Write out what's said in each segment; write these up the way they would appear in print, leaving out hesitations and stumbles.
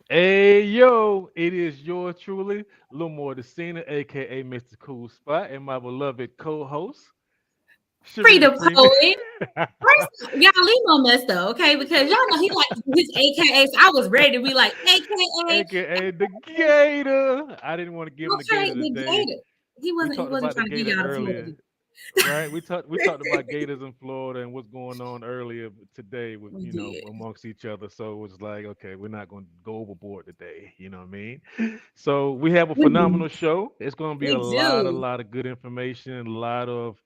Hey yo, it is yours truly, Lumore the Cena, aka Mr. Cool Spot, and my beloved co-host, Free Shirley the Caesar, poet. First, y'all leave no mess though, okay? Because y'all know he like to do his AKA. So I was ready to be like AKA. aka the Gator. I didn't want to give him the Okay, Gator the today. Gator. We He talked wasn't about the trying to give Gator y'all the earlier, Florida. right? We talked about Gators in Florida and what's going on earlier today with We did. amongst each other. So it was like, okay, we're not going to go overboard today. You know what I mean? So we have a We do. phenomenal show. It's going to be a We do. lot of good information, a lot of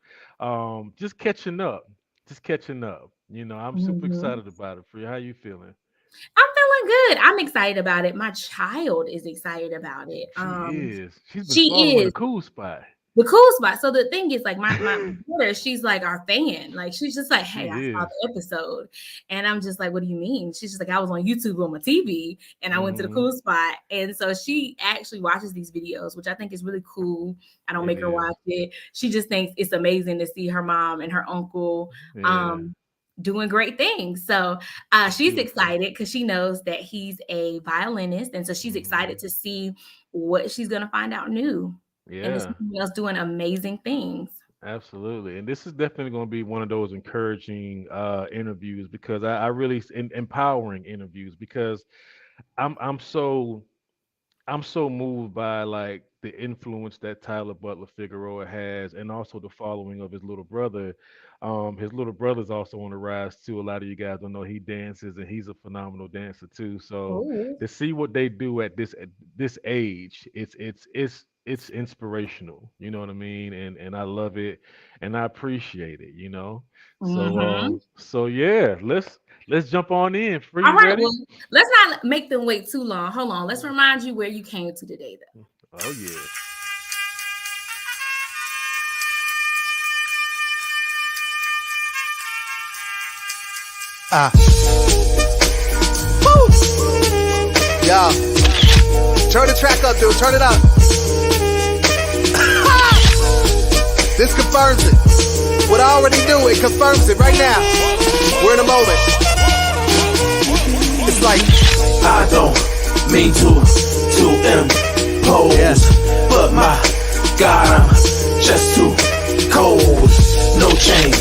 just catching up, just catching up. I'm super Mhm. excited about it. Free, how you feeling? I'm feeling good. I'm excited about it. My child is excited about it. She is. She's been She following the is. cool spot. The cool spot. So the thing is, like my daughter, she's like our fan. Like she's just like, She hey, I saw is. the episode, and I'm just like, what do you mean? She's just like, I was on YouTube on my TV, and I went to the Hmm. cool spot, and so she actually watches these videos, which I think is really cool. I don't It make her is. watch it. She just thinks it's amazing to see her mom and her uncle Yeah. um doing great things. So It's she's beautiful. excited because she knows that he's a violinist, and so she's excited Hmm. to see what she's gonna find out new and to see Yeah. someone else doing amazing things. Absolutely, and this is definitely going to be one of those encouraging interviews because I really empowering interviews because I'm so moved by like the influence that Tyler Butler Figueroa has, and also the following of his little brother. His little brother's also on the rise too. A lot of you guys don't know he dances, and he's a phenomenal dancer too. So Oh. to see what they do at this age, it's inspirational. You know what I mean? And I love it, and I appreciate it. So Mm-hmm. yeah, let's jump on in. Free, All you right. ready? Well, let's not make them wait too long. Hold on. Let's remind you where you came to today, though. Oh yeah. Ah, yo, turn the track up, dude. Turn it up. This confirms it. What I already knew, it confirms it right now. We're in a moment. It's like I don't mean to impose, but my God, I'm just too cold. No chain,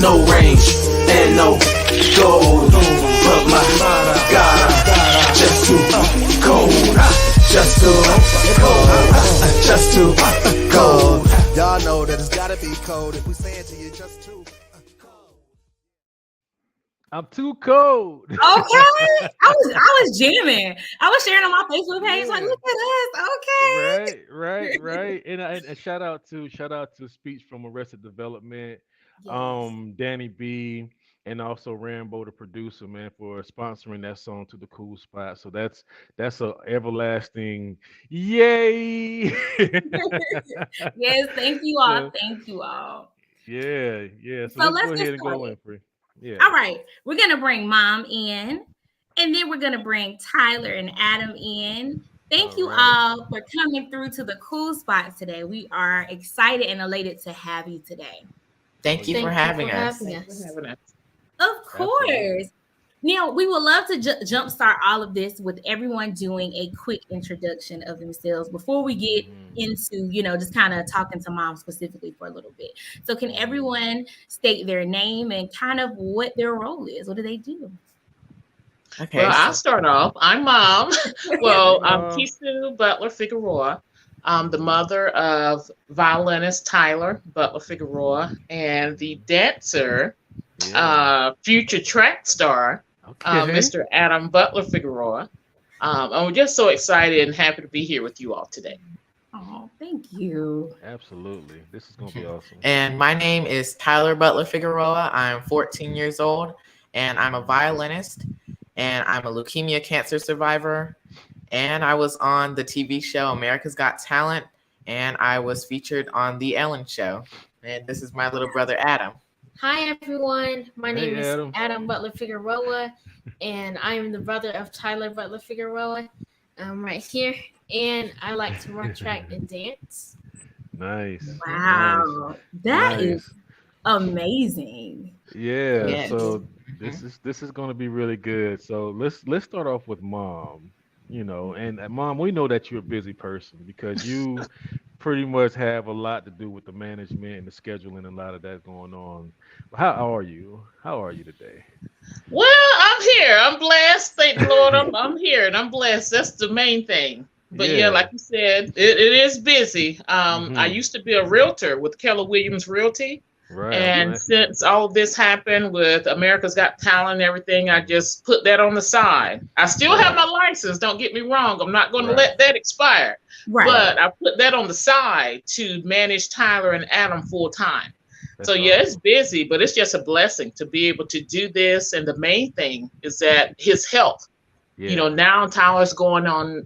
no range, and no gold. But my God, I'm just too cold. Just too cold. Just too cold. y'all know that it's gotta be cold if we say it to you just too cold. I'm too cold. Okay. I was jamming. I was sharing on my Facebook page, like, Yeah. look at us. Okay. Right. And shout out to Speech from Arrested Development, Yes. Danny B, and also Rambo, the producer, man, for sponsoring that song to the cool spot. So that's a everlasting yay. Yes. Thank you all. So Thank you all. yeah. So So let's let's go get ahead and go started. in for yeah. All right. We're going to bring mom in, and then we're going to bring Tyler and Adam in. Thank All you right. all for coming through to the cool spot today. We are excited and elated to have you today. Oh Thank you for yeah. Thank you having for us. having us. Of Absolutely. course. Now, we would love to jumpstart all of this with everyone doing a quick introduction of themselves before we get Hmm. into, just kind of talking to mom specifically for a little bit. So, can Hmm. everyone state their name and kind of what their role is? What do they do? Okay, Well, I'll so start off. I'm mom. Hey, Well, I'm mom. Kisu Butler Figueroa. I'm the Hmm. mother of violinist Tyler Butler Figueroa and the dancer, Yeah. future track star, Okay. Mr. Adam Butler Figueroa. And we're just so excited and happy to be here with you all today. Oh, thank you. Absolutely. This is gonna be awesome. and my name is Tyler Butler Figueroa. I'm 14 years old and I'm a Hmm. violinist and I'm a leukemia cancer survivor. And I was on the TV show America's Got Talent and I was featured on The Ellen Show. And this is my little brother Adam. Hi, everyone. My name Hey, is Adam. Adam Butler Figueroa, and I am the brother of Tyler Butler Figueroa. I'm right here, and I like to run track and dance. Nice. Nice. Wow. That is Nice. amazing. Yeah. Yes. So Mhm. this is gonna be really good. So let's start off with mom. you know. And Mom, we know that you're a busy person because you pretty much have a lot to do with the management and the scheduling and a lot of that going on. How are you? How are you today? Well, I'm here. I'm blessed. Thank the Lord. I'm here and I'm blessed. That's the main thing. But yeah, Yeah. like you said, it is busy. I Hmm. used to be a realtor with Keller Williams Realty. Right. I was gonna And ask you about since that. all of this happened with America's Got Talent and everything, I just put that on the side. I still have Right. my license. Don't get me wrong. I'm not going to Right. let that expire. Right. Right. But I put that on the side to manage Tyler and Adam full time. So That's yeah, it's awesome. busy, but it's just a blessing to be able to do this. And the main thing is that his health. Yeah. Now Tyler's going on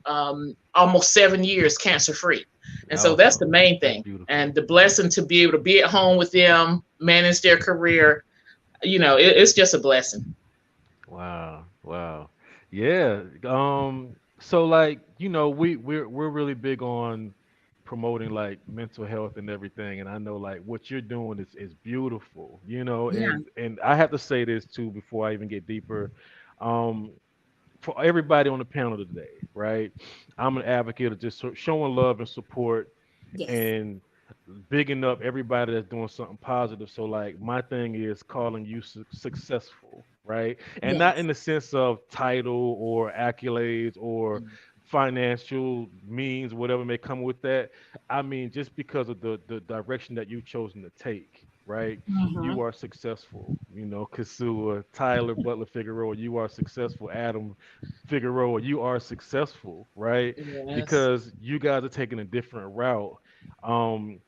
almost 7 years cancer free. And so that's the Awesome. main That's thing. beautiful. And the blessing to be able to be at home with them, manage their career, it's just a blessing. Wow. Wow. Yeah. So like, we're really big on promoting like mental health and everything. And I know like what you're doing is beautiful, Yeah. and I have to say this too before I even get deeper. Um, for everybody on the panel today, right? I'm an advocate of just showing love and support Yes. and bigging up everybody that's doing something positive. So like my thing is calling you successful, right? And not Yes. in the sense of title or accolades or financial means, whatever may come with that. I mean, just because of the direction that you've chosen to take, right? Hmm. You are successful. Kasua, Tyler, Butler Figueroa, you are successful. Adam Figueroa, you are successful, right? Yes. Because you guys are taking a different route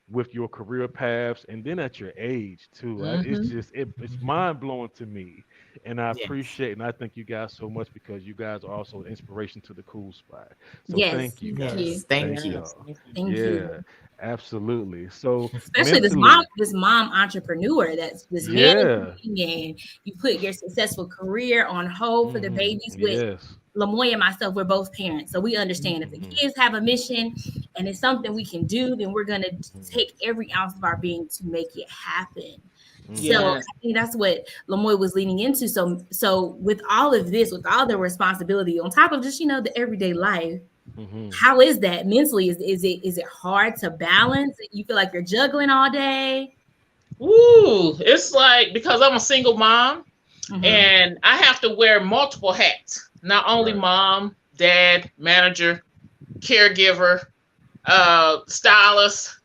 with your career paths and then at your age too. It's Hmm. just it's mind blowing to me, and I Yes. appreciate and I thank you guys so much because you guys are also an inspiration to the cool spot. So Yes. thank you Thank you. Yes. guys, Thank thank you. Yes. y'all. Thank you. Thank you. Yeah, absolutely. So Especially mentally, this mom entrepreneur that's managing, yeah. and you put your successful career on hold for the babies, which Yes. Lamoya and myself, we're both parents. So we understand if the Hmm. kids have a mission and it's something we can do, then we're gonna Hmm. take every ounce of our being to make it happen. So Hmm. Yes. I think that's what Lamoy was leaning into. So with all of this, with all the responsibility on top of just, the everyday life, Hmm. how is that mentally? Is it hard to balance? You feel like you're juggling all day? Woo! It's like because I'm a single mom Mm-hmm. and I have to wear multiple hats. Not only Right. mom, dad, manager, caregiver, stylist,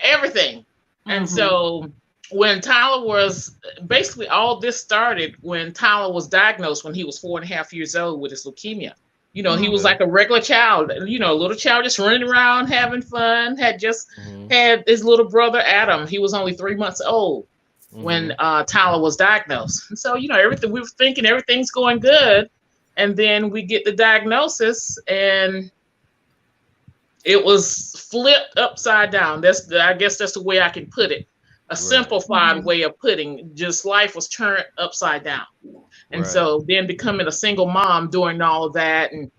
everything. And Mm-hmm. so when Tyler was basically all this started when Tyler was diagnosed when he was 4.5 years old with his leukemia. He was Okay. like a regular child, a little child just running around having fun, had just Hmm. had his little brother Adam. He was only 3 months old when Hmm. Tyler was diagnosed. And so, everything we were thinking everything's going good. And then we get the diagnosis and it was flipped upside down. I guess that's the way I can put it. A Right. simplified way of putting just life was turned upside down. And Right. so then becoming a single mom doing all of that and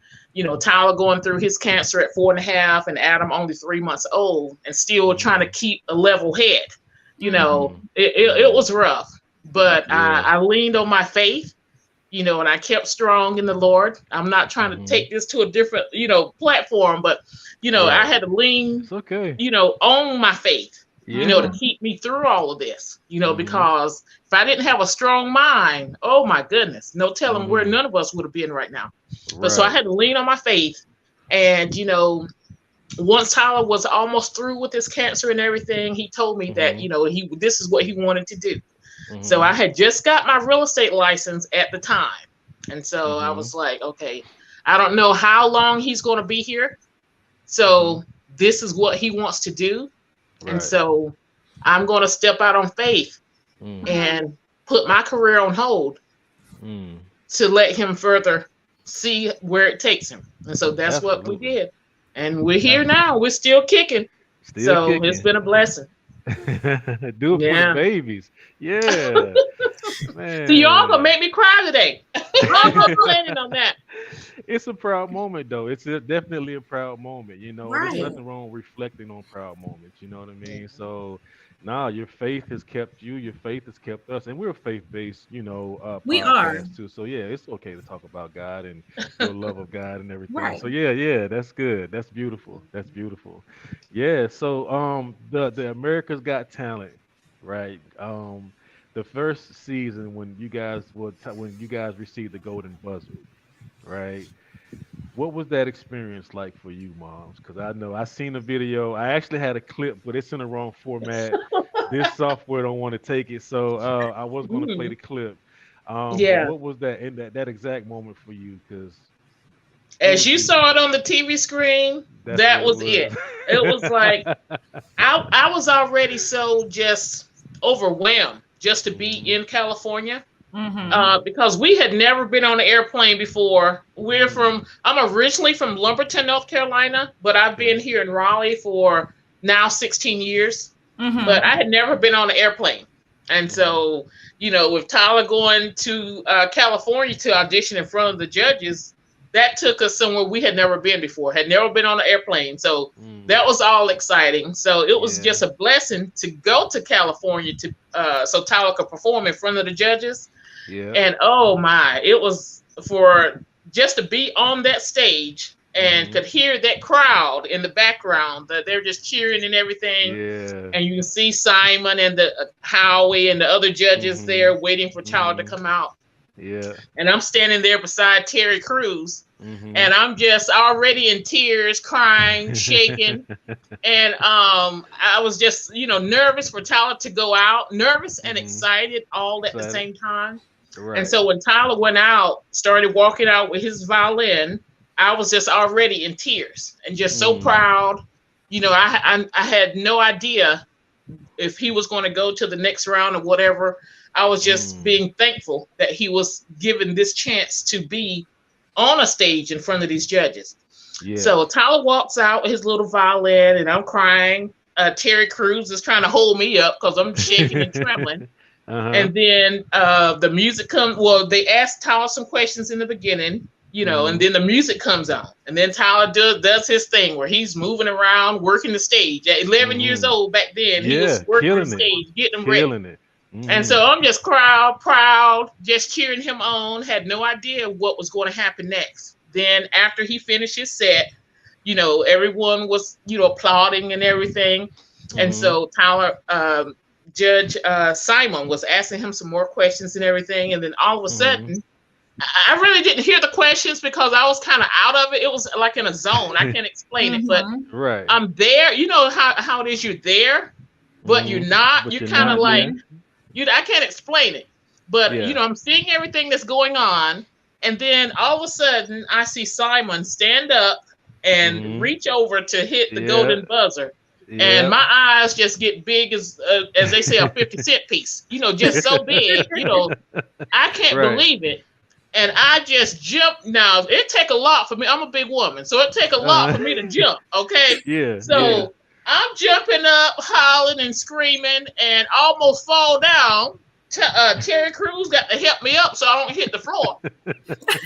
Tyler going through his cancer at 4.5 and Adam only 3 months old and still trying to Hmm. keep a level head. Mm-hmm. Hmm. It Hmm. was rough, but Yeah. I leaned on my faith, and I kept strong in the Lord. I'm not trying to Hmm. take this to a different, platform, but, I Right. had to lean, It's okay. on my faith, to Yeah. Mm-hmm. keep me through all of this, Hmm. because if I didn't have a strong mind, oh my goodness, no telling where Hmm. none of us would have been right now. But so I Right. had to lean on my faith. And, once Tyler was almost through with his cancer and everything, he told me that, Hmm. this is what he wanted to do. So Hmm. I had just got my real estate license at the time. And so I Hmm. was like, okay, I don't know how long he's going to be here. Hmm. So this is what he wants to do. And Right. so I'm going to step out on faith Mm. and put my career on hold Mm. to let him further see where it takes him. And so that's what we Absolutely. did. And we're here now. Absolutely. We're still kicking. Still So it's kicking. been a blessing. Do it for the Yeah. babies. Yeah, So y'all gonna man. make me cry today. I'm not planning on that. It's a proud moment, though. Definitely a proud moment. There's Right. Yeah. nothing wrong with reflecting on proud moments. You know what I Yeah. mean? So, Nah, your faith has kept you. Your faith has kept us, and we're a faith-based, We are. podcast too. So yeah, it's okay to talk about God and your love of God and everything. Right. So yeah, that's good. That's beautiful. That's beautiful. Yeah. So the America's Got Talent, right? The first season when you guys received the Golden Buzzer, right? What was that experience like for you, moms? Because I know I seen the video. I actually had a clip, but it's in the wrong format. This software don't want to take it, so I was going to play Mm, the clip. But yeah. what was that in that exact moment for you? Because it As was you beautiful. saw it on the TV screen, That's that what it was was. it. It was like I was already so just overwhelmed just to be Mhm. in California. Mm-hmm. Because we had never been on an airplane before. Mm. I'm originally from Lumberton, North Carolina, but I've Okay. been here in Raleigh for now 16 years. But Mm-hmm. I had never been on an airplane. And Mhm. so, with Tyler going to California to audition in front of the judges, that took us somewhere we had never been before, had never been on an airplane. So Mm. that was all exciting. So it was Yeah. just a blessing to go to California to so Tyler could perform in front of the judges. Yeah. And oh my, it was for just to be on that stage and Mhm. could hear that crowd in the background that they're just cheering and everything. Yeah. And you can see Simon and the Howie and the other judges Mhm. there waiting for Tyler to Mhm. come out. Yeah. And I'm standing there beside Terry Crews Mhm. and I'm just already in tears, crying, shaking. And I was just, nervous for Tyler to go out, nervous and Mhm. excited all at the Excited. same time. And Right. so when Tyler went out, started walking out with his violin, I was just already in tears and just so Mm. proud. I had no idea if he was going to go to the next round or whatever. I was just Mm. being thankful that he was given this chance to be on a stage in front of these judges. Yeah. So Tyler walks out with his little violin, and I'm crying. Terry Crews is trying to hold me up because I'm shaking and trembling. Uh-huh. And then the music comes. Well, they asked Tyler some questions in the beginning, and Mhm. then the music comes on. And then Tyler does his thing where he's moving around, working the stage. At 11 years Mhm. old back then, he was Yeah, working the killing it. stage, getting them ready. Killing it. And Mhm. so I'm just proud, just cheering him on. Had no idea what was going to happen next. Then after he finished his set, everyone was, applauding and everything. And Mhm. so Tyler, Judge Simon was asking him some more questions and everything. And then all of a Mhm. sudden, I really didn't hear the questions because I was kind of out of it. It was like in a zone. I can't explain it, but Mm-hmm. Right. I'm there. You know how it is. You're there, but you're Mhm. not. But You're you're kind of not. like, Yeah. I can't explain it. But, Yeah. I'm seeing everything that's going on. And then all of a sudden, I see Simon stand up and Mhm. reach over to hit the Yeah. golden buzzer. And Yeah. my eyes just get big as they say, a 50-cent piece, just so big, I can't Right. believe it. And I just jumped. Now, it take a lot for me. I'm a big woman, so it take a lot Uh-huh. for me to jump, okay? Yeah. Yeah. So I'm jumping up, hollering and screaming, and almost fall down. Terry Crews got to help me up so I don't hit the floor.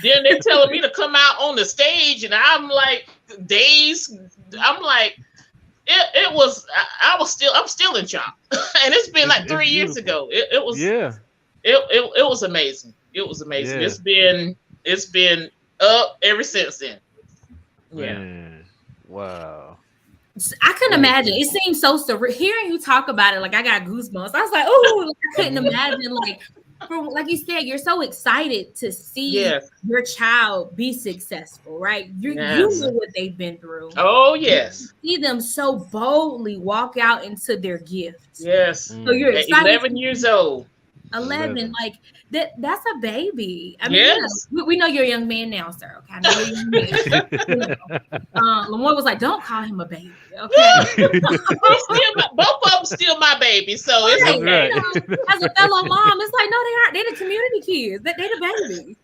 Then they're telling me to come out on the stage, and I'm like dazed. I'm like, it was. I'm still in shock, and it's been like It's 3 years beautiful. ago. It was Yeah. it was amazing. It was amazing. Yeah. It's been up ever since then. Yeah. Man. Wow. I couldn't That is imagine. It beautiful. seems so surreal. Hearing you talk about it, like I got goosebumps. I was like, oh, I couldn't Mhm. imagine. Like you said, you're so excited to see Yes. your child be successful, right? You Yes. know Mhm. what they've been through. Oh You yes. see them so boldly walk out into their gift. Yes. So you're Mm. At excited 11 to years old. 11, 11. like that's a baby. I mean, Yes. we know you're a young man now, sir. Okay, I know you're a young man. You know, Lamar was like, "Don't call him a baby." Okay, Both of them still my baby, so it's right? That's okay. right. As a fellow mom, it's like, no, they aren't. They're the community kids. They the babies.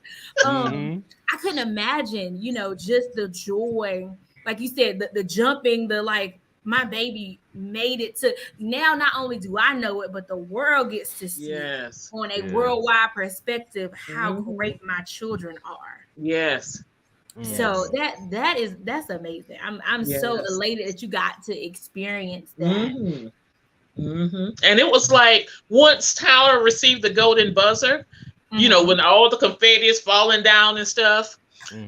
Mhm. I couldn't imagine, just the joy, like you said, the jumping, the like. My baby made it to now. Not only do I know it, but the world gets to see Yes. on a Yes. worldwide perspective how Mhm. great my children are. Yes. So Mm. that's amazing. I'm so Yes. elated that you got to experience that. Mhm. And it was like once Tyler received the golden buzzer, you know, when all the confetti is falling down and stuff,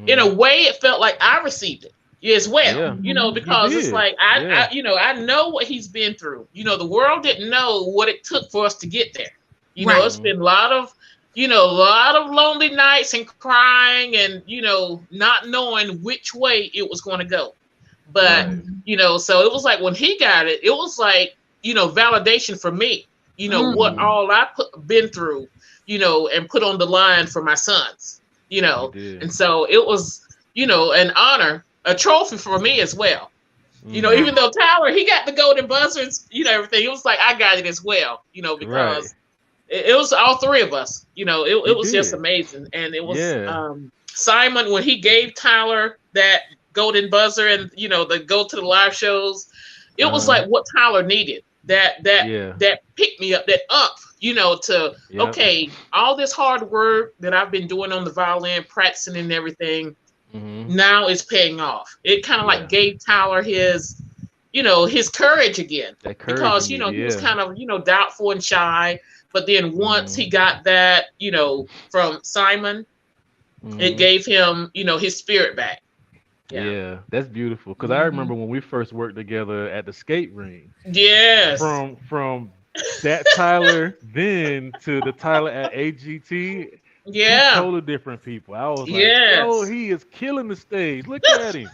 in a way it felt like I received it as well, you know, because it's like, I, you know, I know what he's been through. You know, the world didn't know what it took for us to get there. You know, it's been a lot of lonely nights and crying and, you know, not knowing which way it was going to go. But, you know, so it was like when he got it, it was like, you know, validation for me, you know, what all I been through, you know, and put on the line for my sons, you know. And so it was, you know, an honor, a trophy for me as well. You know, even though Tyler, he got the golden buzzers, you know, everything, it was like I got it as well, you know, because it was all three of us, you know, it was just amazing. And it was Simon, when he gave Tyler that golden buzzer and, you know, the go to the live shows, it was like what Tyler needed, that pick me up, that up, you know, to, okay, all this hard work that I've been doing on the violin, practicing and everything, now is paying off. It kind of like gave Tyler his, you know, his courage again, because, you know, he was kind of, you know, doubtful and shy. But then once he got that, you know, from Simon, it gave him, you know, his spirit back. Yeah, that's beautiful. Because I remember when we first worked together at the skate ring. Yes. From that Tyler then to the Tyler at AGT. Yeah. Totally different people. I was like, oh, he is killing the stage. Look at him.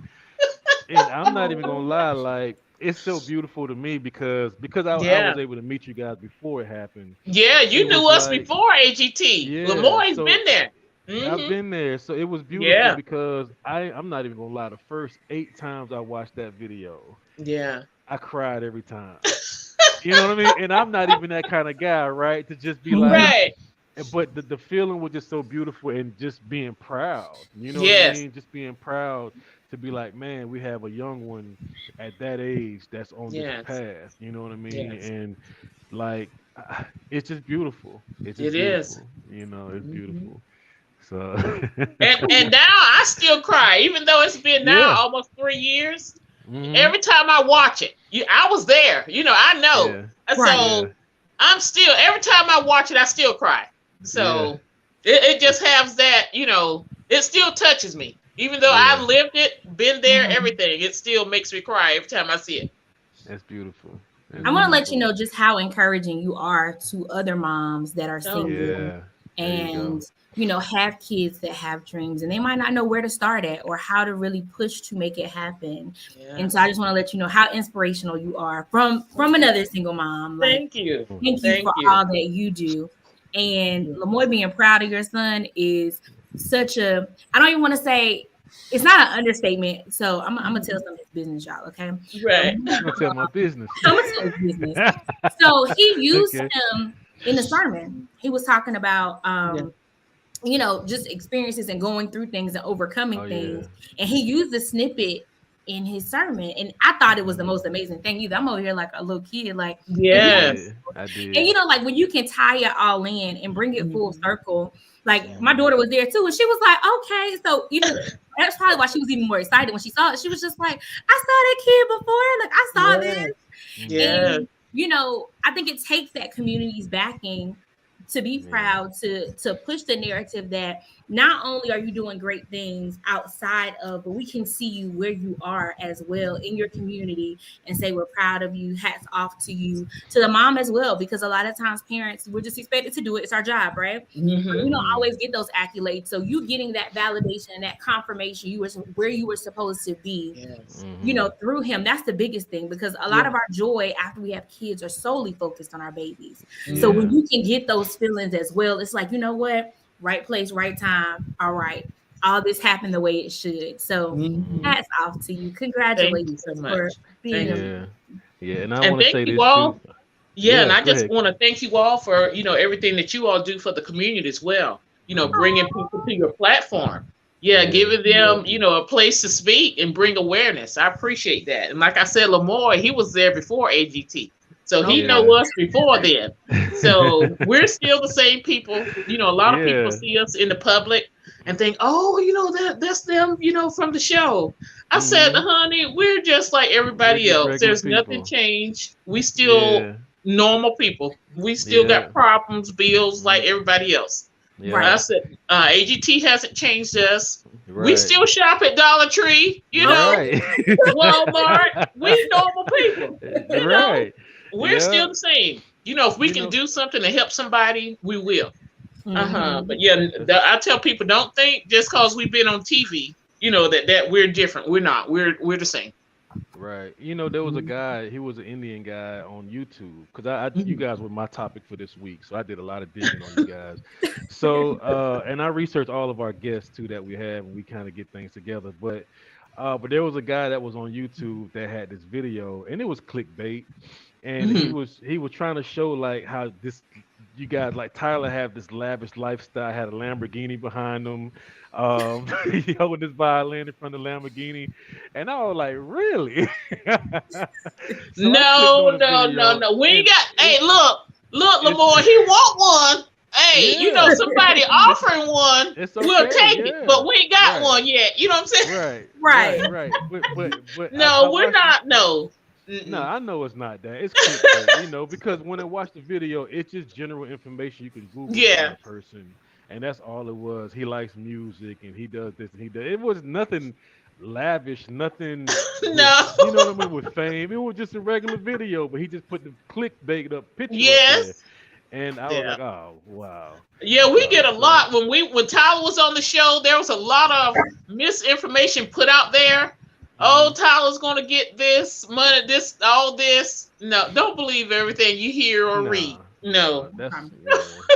And I'm not even gonna lie, like, it's so beautiful to me because I was able to meet you guys before it happened. Yeah, you knew us before AGT. Yeah, Lamoy's been there. I've been there, so it was beautiful because I'm not even gonna lie. The first 8 times I watched that video, I cried every time. You know what I mean? And I'm not even that kind of guy, right? To just be like, but the feeling was just so beautiful and just being proud. You know what I mean? Just being proud to be like, man, we have a young one at that age that's on this path. You know what I mean? And like, it's just beautiful. It's just beautiful. You know, it's beautiful. So and now I still cry, even though it's been now almost 3 years. Every time I watch it, I was there. You know, I know. So I'm still, every time I watch it, I still cry. So it just has that, you know, it still touches me. Even though I've lived it, been there, everything, it still makes me cry every time I see it. That's beautiful. I want to let you know just how encouraging you are to other moms that are single and, you know, have kids that have dreams and they might not know where to start at or how to really push to make it happen. And so I just want to let you know how inspirational you are from another single mom. Like, Thank you. Thank you for all that you do. And Lamoy, being proud of your son is such a, I don't even want to say, it's not an understatement. So I'm gonna tell some of his business, y'all. Okay. Right. I'm gonna tell my business. I'm gonna tell his business. So he used him in the sermon. He was talking about, you know, just experiences and going through things and overcoming things. And he used the snippet in his sermon, and I thought it was the most amazing thing either. I'm over here like a little kid, like I did. And you know, like when you can tie it all in and bring it full circle. Like my daughter was there too, and she was like, okay. So even that's probably why she was even more excited when she saw it. She was just like, I saw that kid before. Like I saw this. And, you know, I think it takes that community's backing to be proud, to push the narrative that not only are you doing great things outside of, but we can see you where you are as well in your community and say we're proud of you, hats off to you, to the mom as well, because a lot of times parents, we're just expected to do it. It's our job, right? We don't always get those accolades. So you getting that validation and that confirmation you were where you were supposed to be, you know, through him, that's the biggest thing, because a lot of our joy after we have kids are solely focused on our babies. So when you can get those feelings as well, it's like, you know what? Right place, right time. All right. All this happened the way it should. So hats off to you. Congratulations so much for being and I want to say this all, too. And I just want to thank you all for, you know, everything that you all do for the community as well. You know, bringing people to your platform. Giving them, you know, a place to speak and bring awareness. I appreciate that. And like I said, Lamoy, he was there before AGT. So he know us before then. So we're still the same people. You know, a lot of people see us in the public and think, oh, you know, that's them, you know, from the show. I said, honey, we're just like everybody else. There's nothing changed. We still normal people. We still got problems, bills like everybody else. Yeah. I said, AGT hasn't changed us. Right. We still shop at Dollar Tree, you know, Walmart. We normal people. You know, we're still the same. You know, if we can do something to help somebody, we will. But yeah, I tell people, don't think just because we've been on TV, you know, that we're different. We're not. We're the same. Right. You know, there was a guy, he was an Indian guy on YouTube, because you guys were my topic for this week, so I did a lot of digging on you guys. So, and I researched all of our guests too that we have, and we kind of get things together. But there was a guy that was on YouTube that had this video, and it was clickbait, and he was trying to show like how you guys like Tyler have this lavish lifestyle, had a Lamborghini behind him. He holding his violin in front of the Lamborghini, and I was like, really? No. We ain't got. Hey, look, Lamar, he want one. Hey, you know, somebody offering one, okay, we'll take it, but we ain't got one yet. You know what I'm saying? Right. But no, we're not. No. No, I know it's not that. It's clickbait, you know, because when I watched the video, it's just general information you can Google about a person. And that's all it was. He likes music and he does this and he does. It was nothing lavish, nothing. No. You know what I mean? With fame, it was just a regular video, but he just put the clickbait up picture. Up there. And I was like, oh wow. Yeah, we get a lot when Tyler was on the show. There was a lot of misinformation put out there. Oh, Tyler's gonna get this money, all this. No, don't believe everything you hear or read. No, that's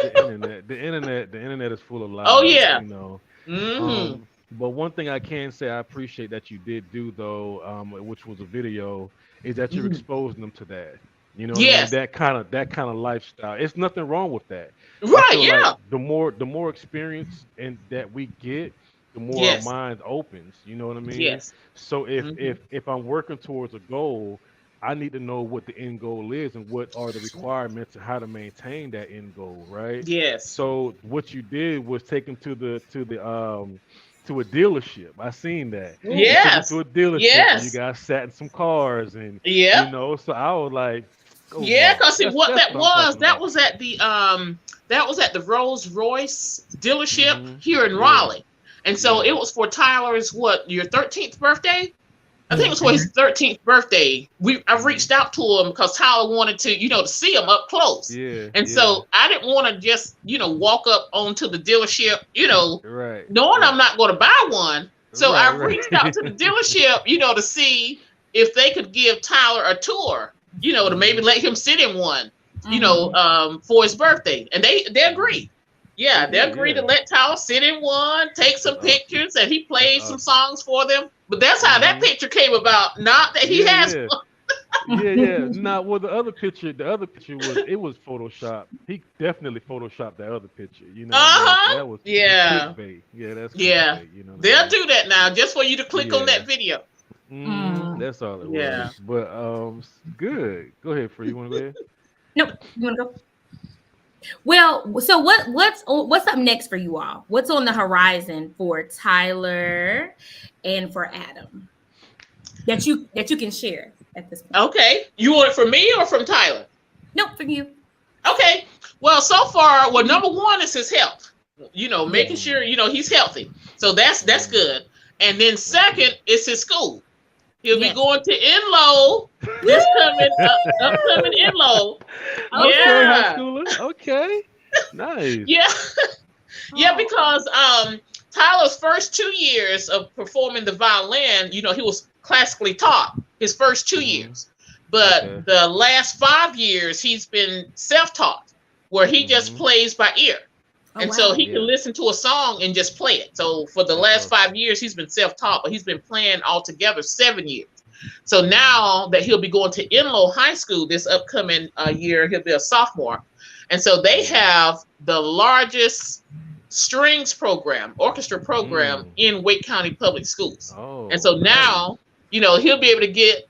the internet is full of lies. Oh yeah, you know. But one thing I can say I appreciate that you did do though, which was a video, is that you're exposing them to that. You know, that kind of lifestyle. It's nothing wrong with that. Right? Yeah. Like the more experience and that we get, the more our mind opens. You know what I mean? Yes. So if I'm working towards a goal, I need to know what the end goal is and what are the requirements and how to maintain that end goal, right? Yes. So what you did was take them to a dealership. I seen that. Yes. To a dealership. Yes. You guys sat in some cars and you know. So I was like, because what that was at the Rolls Royce dealership here in Raleigh, and so it was for Tyler's your 13th birthday. I think it was for his 13th birthday. I reached out to him because Tyler wanted to, to see him up close. So I didn't want to just, walk up onto the dealership, knowing I'm not going to buy one. So I reached out to the dealership, to see if they could give Tyler a tour, to maybe let him sit in one, for his birthday. And they agreed. Yeah, they agreed to let Tyler sit in one, take some pictures, and he played some songs for them. But that's how that picture came about. Not that he has one. Nah, well, the other picture was Photoshop. He definitely Photoshopped that other picture. That was clickbait. Yeah, that's clickbait, They'll do that now just for you to click on that video. That's all it was. But good. Go ahead, Free. You want to go ahead? Nope. You want to go? Well, so what's up next for you all? What's on the horizon for Tyler and for Adam that you can share at this point? Okay, you want it from me or from Tyler? Nope, from you. Okay. Well, so far, number one is his health. Making sure he's healthy. So that's good. And then second is his school. He'll be going to Enloe this upcoming Enloe. Okay, high schooler. Okay, nice. Yeah, because Tyler's first 2 years of performing the violin, he was classically taught his first 2 years, but the last 5 years he's been self-taught, where he just plays by ear. So he can listen to a song and just play it. So for the last 5 years, he's been self-taught, but he's been playing altogether 7 years. So now that he'll be going to Enloe High School this upcoming year, he'll be a sophomore. And so they have the largest strings program, orchestra program in Wake County Public Schools. And so now, he'll be able to get,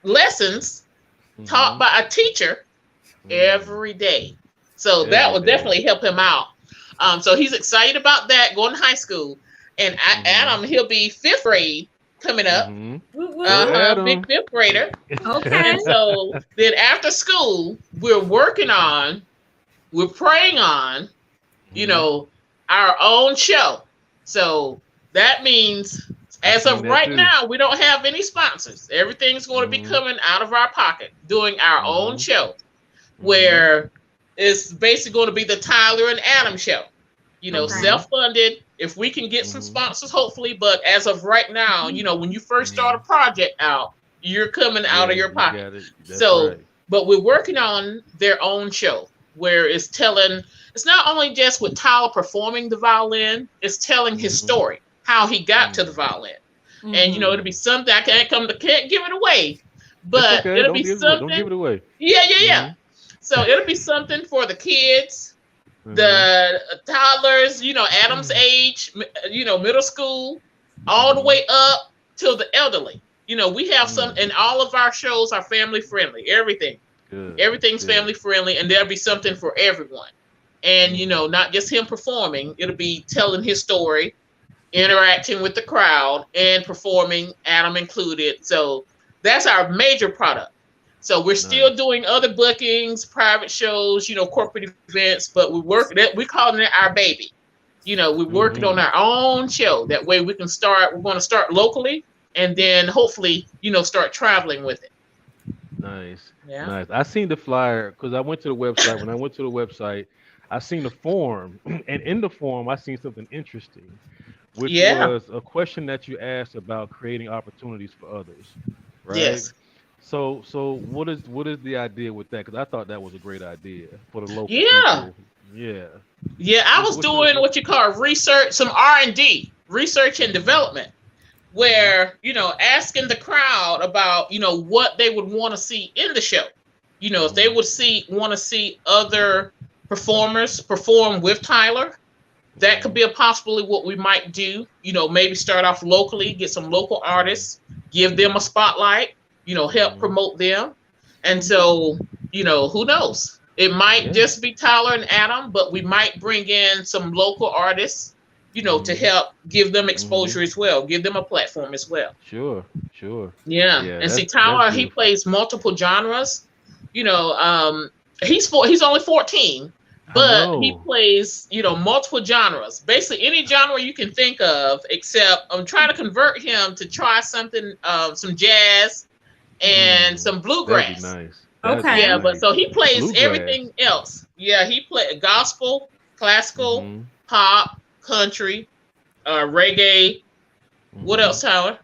lessons taught by a teacher every day. So that will definitely help him out. So he's excited about that, going to high school. And Adam, he'll be 5th grade coming up. Adam. Big fifth grader. Okay. And so then after school, we're praying on, you know, our own show. So that means as of right now, we don't have any sponsors. Everything's going to be coming out of our pocket, doing our own show, where it's basically going to be the Tyler and Adam show. You know, self-funded. If we can get some sponsors, hopefully. But as of right now, you know, when you first start a project out, you're coming out of your pocket. So, but we're working on their own show where it's not only just with Tyler performing the violin, it's telling his story, how he got to the violin. And, you know, it'll be something I can't give it away, but it'll be something. Don't give it away. Yeah. So it'll be something for the kids, the toddlers, you know, Adam's age, you know, middle school, all the way up to the elderly. You know, we have some, and all of our shows are family friendly. Everything's family friendly, and there'll be something for everyone. And, you know, not just him performing, it'll be telling his story, interacting with the crowd, and performing, Adam included. So that's our major product. So we're still doing other bookings, private shows, you know, corporate events, but we're calling it our baby. You know, we're working on our own show. That way we're going to start locally, and then hopefully, you know, start traveling with it. Nice. I seen the flyer because I went to the website. When I went to the website, I seen the form, and in the form, I seen something interesting, which was a question that you asked about creating opportunities for others, right? Yes. So what is the idea with that? Because I thought that was a great idea for the local people. Yeah, I was doing what you call research, some R&D, research and development, where, you know, asking the crowd about, you know, what they would want to see in the show. You know, if they would want to see other performers perform with Tyler, that could be a possibility what we might do. You know, maybe start off locally, get some local artists, give them a spotlight, you know, help promote them. And so, you know, who knows? It might just be Tyler and Adam, but we might bring in some local artists, you know, to help give them exposure as well, give them a platform as well. Sure. Yeah. And see, Tyler, he plays multiple genres. You know, he's only 14. But he plays, you know, multiple genres. Basically, any genre you can think of, except I'm trying to convert him to try something, some jazz and some bluegrass. That'd be nice. Okay. Yeah, but so he plays everything else. Yeah, he plays gospel, classical, pop, country, reggae. What else, Tyler?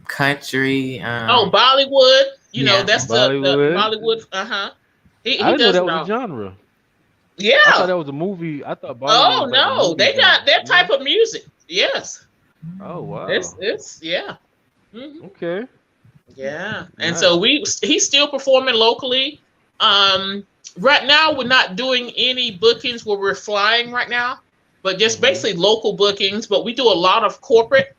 Country. Bollywood. You know, that's Bollywood. The Bollywood. I didn't know that was a genre. Yeah. I thought that was a movie. I thought Bollywood Oh was no, like they got that type of music. Yes. Oh wow. It's Okay. Yeah. And so he's still performing locally. Right now we're not doing any bookings where we're flying right now, but just basically local bookings. But we do a lot of corporate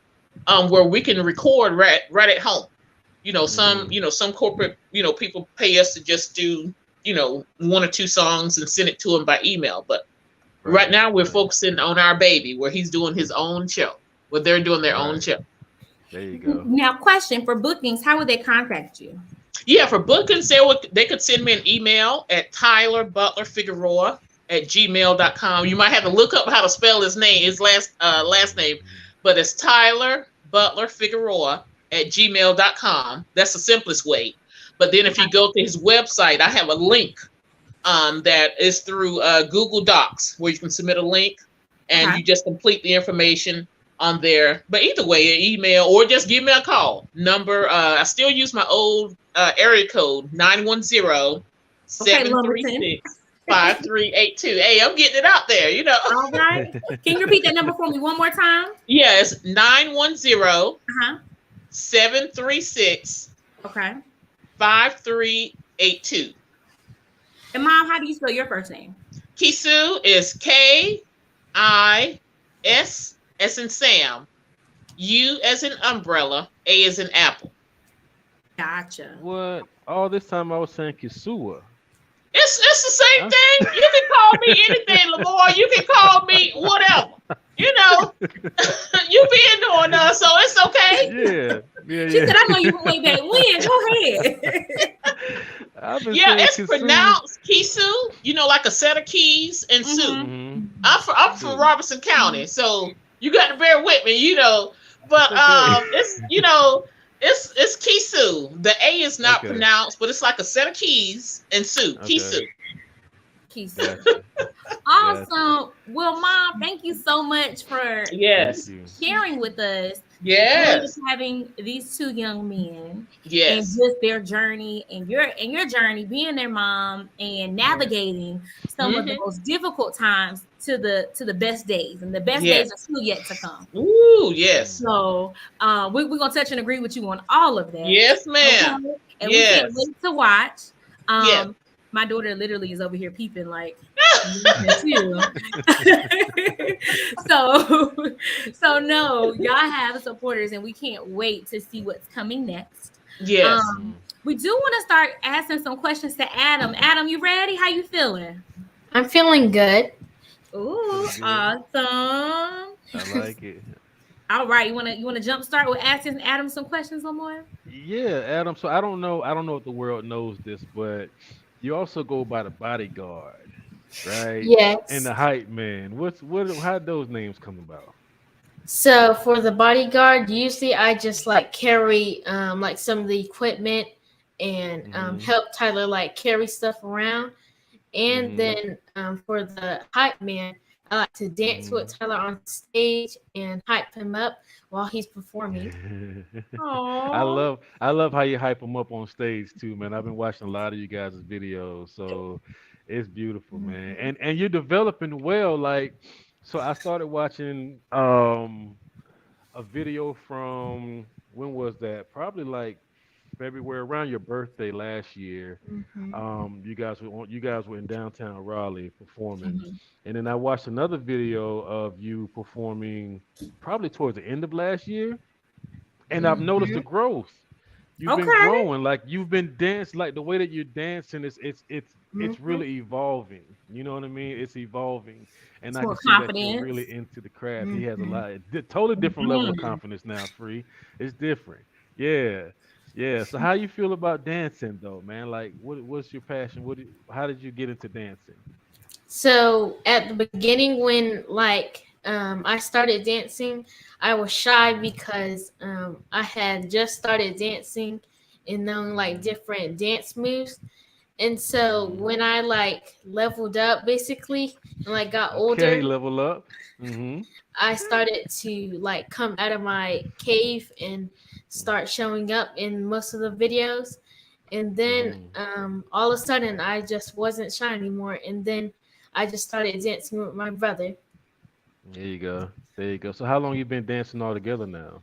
where we can record right at home. You know, some corporate, you know, people pay us to just do, you know, 1 or 2 songs and send it to them by email. But right now we're focusing on our baby, where he's doing his own show, where they're doing their own show. There you go. Now, question for bookings: how would they contact you? Yeah, for bookings, they could send me an email at tylerbutlerfigueroa@gmail.com. You might have to look up how to spell his name, his last name, but it's tylerbutlerfigueroa@gmail.com. That's the simplest way. But then if you go to his website, I have a link that is through Google Docs, where you can submit a link and you just complete the information on there. But either way, an email or just give me a call. Number, I still use my old area code, 910-736-5382. Hey, I'm getting it out there, you know. All right. Can you repeat that number for me one more time? Yeah, it's 910-736 Okay. 5382. And Mom, how do you spell your first name? Kisu is K-I-S as in Sam, U as in umbrella, A as in apple. Gotcha. What? All this time I was saying Kisua. It's the same thing. You can call me anything, Lamar. You can call me whatever. You know, you be into going on, so it's okay. Yeah. She said, I know you way back when. Go ahead. Yeah, it's pronounced Kisu, you know, like a set of keys and Sue. Mm-hmm. I'm from Robertson County, so you got to bear with me, you know. But it's, you know, it's Kisu. The A is not pronounced, but it's like a set of keys and Sue. Kisu. Gotcha. Awesome. Well, Mom, thank you so much for sharing with us. Yes. Having these two young men. Yes. And just their journey and your journey, being their mom and navigating some of the most difficult times to the best days. And the best days are still yet to come. Ooh, yes. So we're gonna touch and agree with you on all of that. Yes, ma'am. Okay? And we can't wait to watch. My daughter literally is over here peeping like so no, y'all have supporters and we can't wait to see what's coming next. Yes. We do want to start asking some questions to Adam. Adam, you ready? How you feeling? I'm feeling good. Ooh, awesome. I like it. All right, you wanna jump start with asking Adam some questions, Lamar? Yeah, Adam. So I don't know if the world knows this, but you also go by the bodyguard, right? Yes. And the hype man. How did those names come about? So for the bodyguard, usually I just like carry like some of the equipment and help Tyler like carry stuff around. And then for the hype man, I like to dance with Tyler on stage and hype him up while he's performing. I love how you hype him up on stage too, man. I've been watching a lot of you guys' videos, so it's beautiful, man. And you're developing well. Like, so I started watching a video from, when was that? Probably like February, around your birthday last year. You guys were in downtown Raleigh performing, and then I watched another video of you performing probably towards the end of last year, and I've noticed the growth. You've been growing, like you've been dancing, like the way that you're dancing it's really evolving. You know what I mean? It's evolving, and I can see that you're really into the craft. He has a lot, totally different level of confidence now. Free, it's different. Yeah. So how you feel about dancing though, man? Like what's your passion? How did you get into dancing? So at the beginning when like I started dancing, I was shy because I had just started dancing and knowing like different dance moves. And so when I like leveled up basically and like got older, level up. I started to like come out of my cave and start showing up in most of the videos. And then all of a sudden I just wasn't shy anymore. And then I just started dancing with my brother. There you go. So how long you been dancing all together now?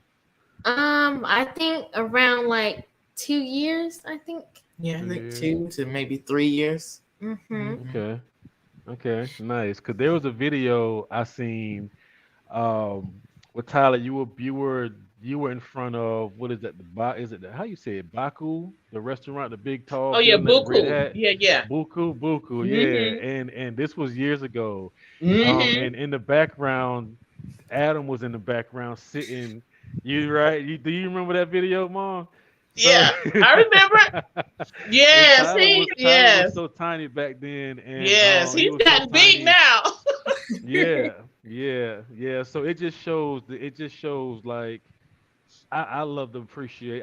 I think around like 2 years, I think. Yeah, I think 2 to maybe 3 years. Okay, nice. Because there was a video I seen with Tyler. You were in front of, what is that? How you say it? Baku, the restaurant, the big tall. Oh yeah, Buku. Yeah. Buku. Yeah. And this was years ago. And in the background, Adam was in the background sitting. You right? Do you remember that video, Mom? Yeah, I remember. Yes, Tyler was so tiny back then, and he's gotten big now. Yeah. So it just shows like I love to appreciate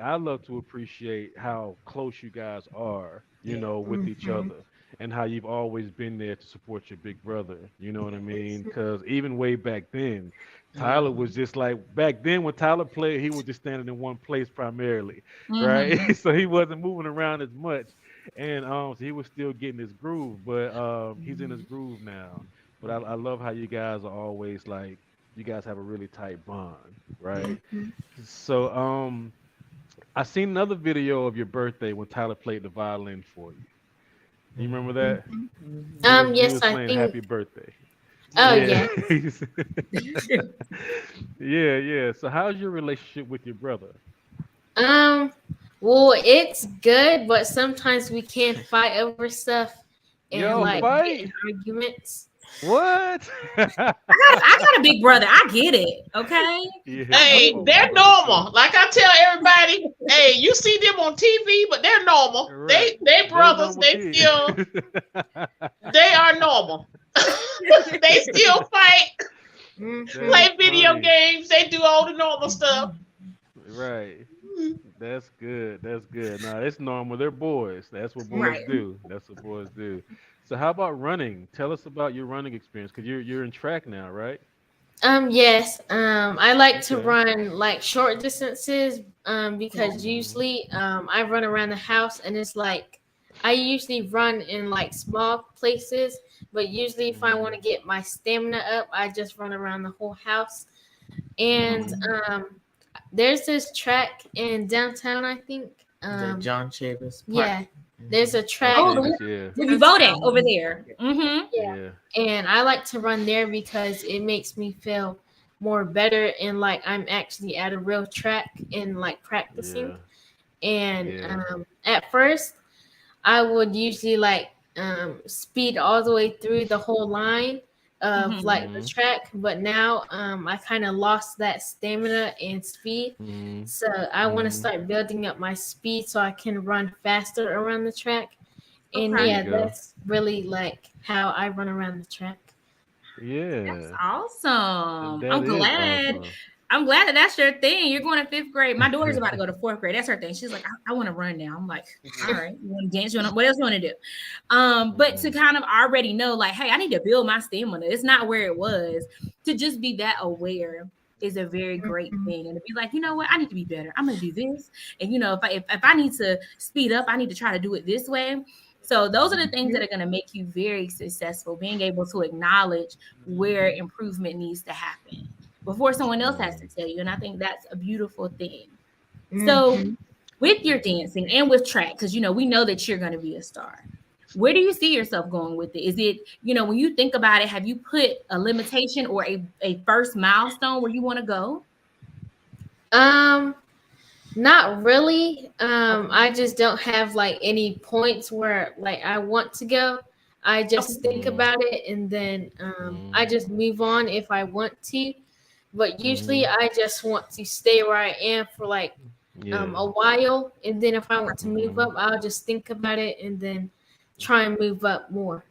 how close you guys are, you know, with each other, and how you've always been there to support your big brother. You know what I mean? Because even way back then, Tyler was just like, back then when Tyler played, he was just standing in one place primarily, right? So he wasn't moving around as much, and so he was still getting his groove, but he's in his groove now. But I love how you guys are always like, you guys have a really tight bond, right? So I seen another video of your birthday when Tyler played the violin for you. You remember that? Yes, I think. Happy birthday. Oh yeah. Yeah. So how's your relationship with your brother? Well, it's good, but sometimes we can't fight over stuff and like get in arguments. What? I got a big brother. I get it. Okay. Yeah, Hey, oh, they're my brother normal. too. Like I tell everybody, hey, you see them on TV, but they're normal. Right. They They're brothers. normal They kids. still they are normal. They still fight, That Mhm. play is video funny. games. They do all the normal stuff. Right. That's good. That's good. No, it's normal. They're boys. That's what boys Right. do. That's what boys do. So how about running? Tell us about your running experience because you're in track now, right? Yes. I like to Okay. run like short distances. Because Mm-hmm. usually, I run around the house, and it's like I usually run in like small places. But usually, if I want Mm-hmm. to get my stamina up, I just run around the whole house. And Mm-hmm. there's this track in downtown, I think. The John Chavis Park. Yeah, there's a Oh, track. Oh, the Chavis, yeah. where you vote at over there. Mm-hmm. Yeah, Yeah. and I like to run there because it makes me feel more better, and like I'm actually at a real track and like practicing. Yeah. And Yeah. at first, I would usually like speed all the way through the whole line of Mm-hmm. like the Mm-hmm. track, but now I kind of lost that stamina and speed. Mm-hmm. So I want to Mm-hmm. start building up my speed so I can run faster around the track. And There Okay. you yeah, go. that's really like how I run around the track. That's Yeah. awesome. That is awesome. I'm glad that that's your thing. You're going to fifth grade. My daughter's about to go to fourth grade. That's her thing. She's like, I want to run now. I'm like, all right, you want to dance? What else you want to do? But to Mm-hmm. kind of already know, like, hey, I need to build my stamina. It's not where it was. To just be that aware is a very great Mhm. thing. And to be like, you know what, I need to be better. I'm gonna do this. And if I need to speed up, I need to try to do it this way. So those are the things that are going to make you very successful, being able to acknowledge where improvement needs to happen before someone else has to Mm-hmm. tell you. And I think that's a beautiful thing. So, Mhm. with your dancing and with track, because we know that you're going to be a star. Where do you see yourself going with it? Is it, when you think about it, have you put a limitation or a first milestone where you want to go? Um, Not really. Okay. I just don't have like any points where like I want to go. I Okay. just think Mm-hmm. about it, and then I Mm-hmm. just move on if I want to. But usually Mm-hmm. I just want to stay where I am for like Yeah. a while, and then if I want to move Mm-hmm. up, I'll just think about it and then try and move up more.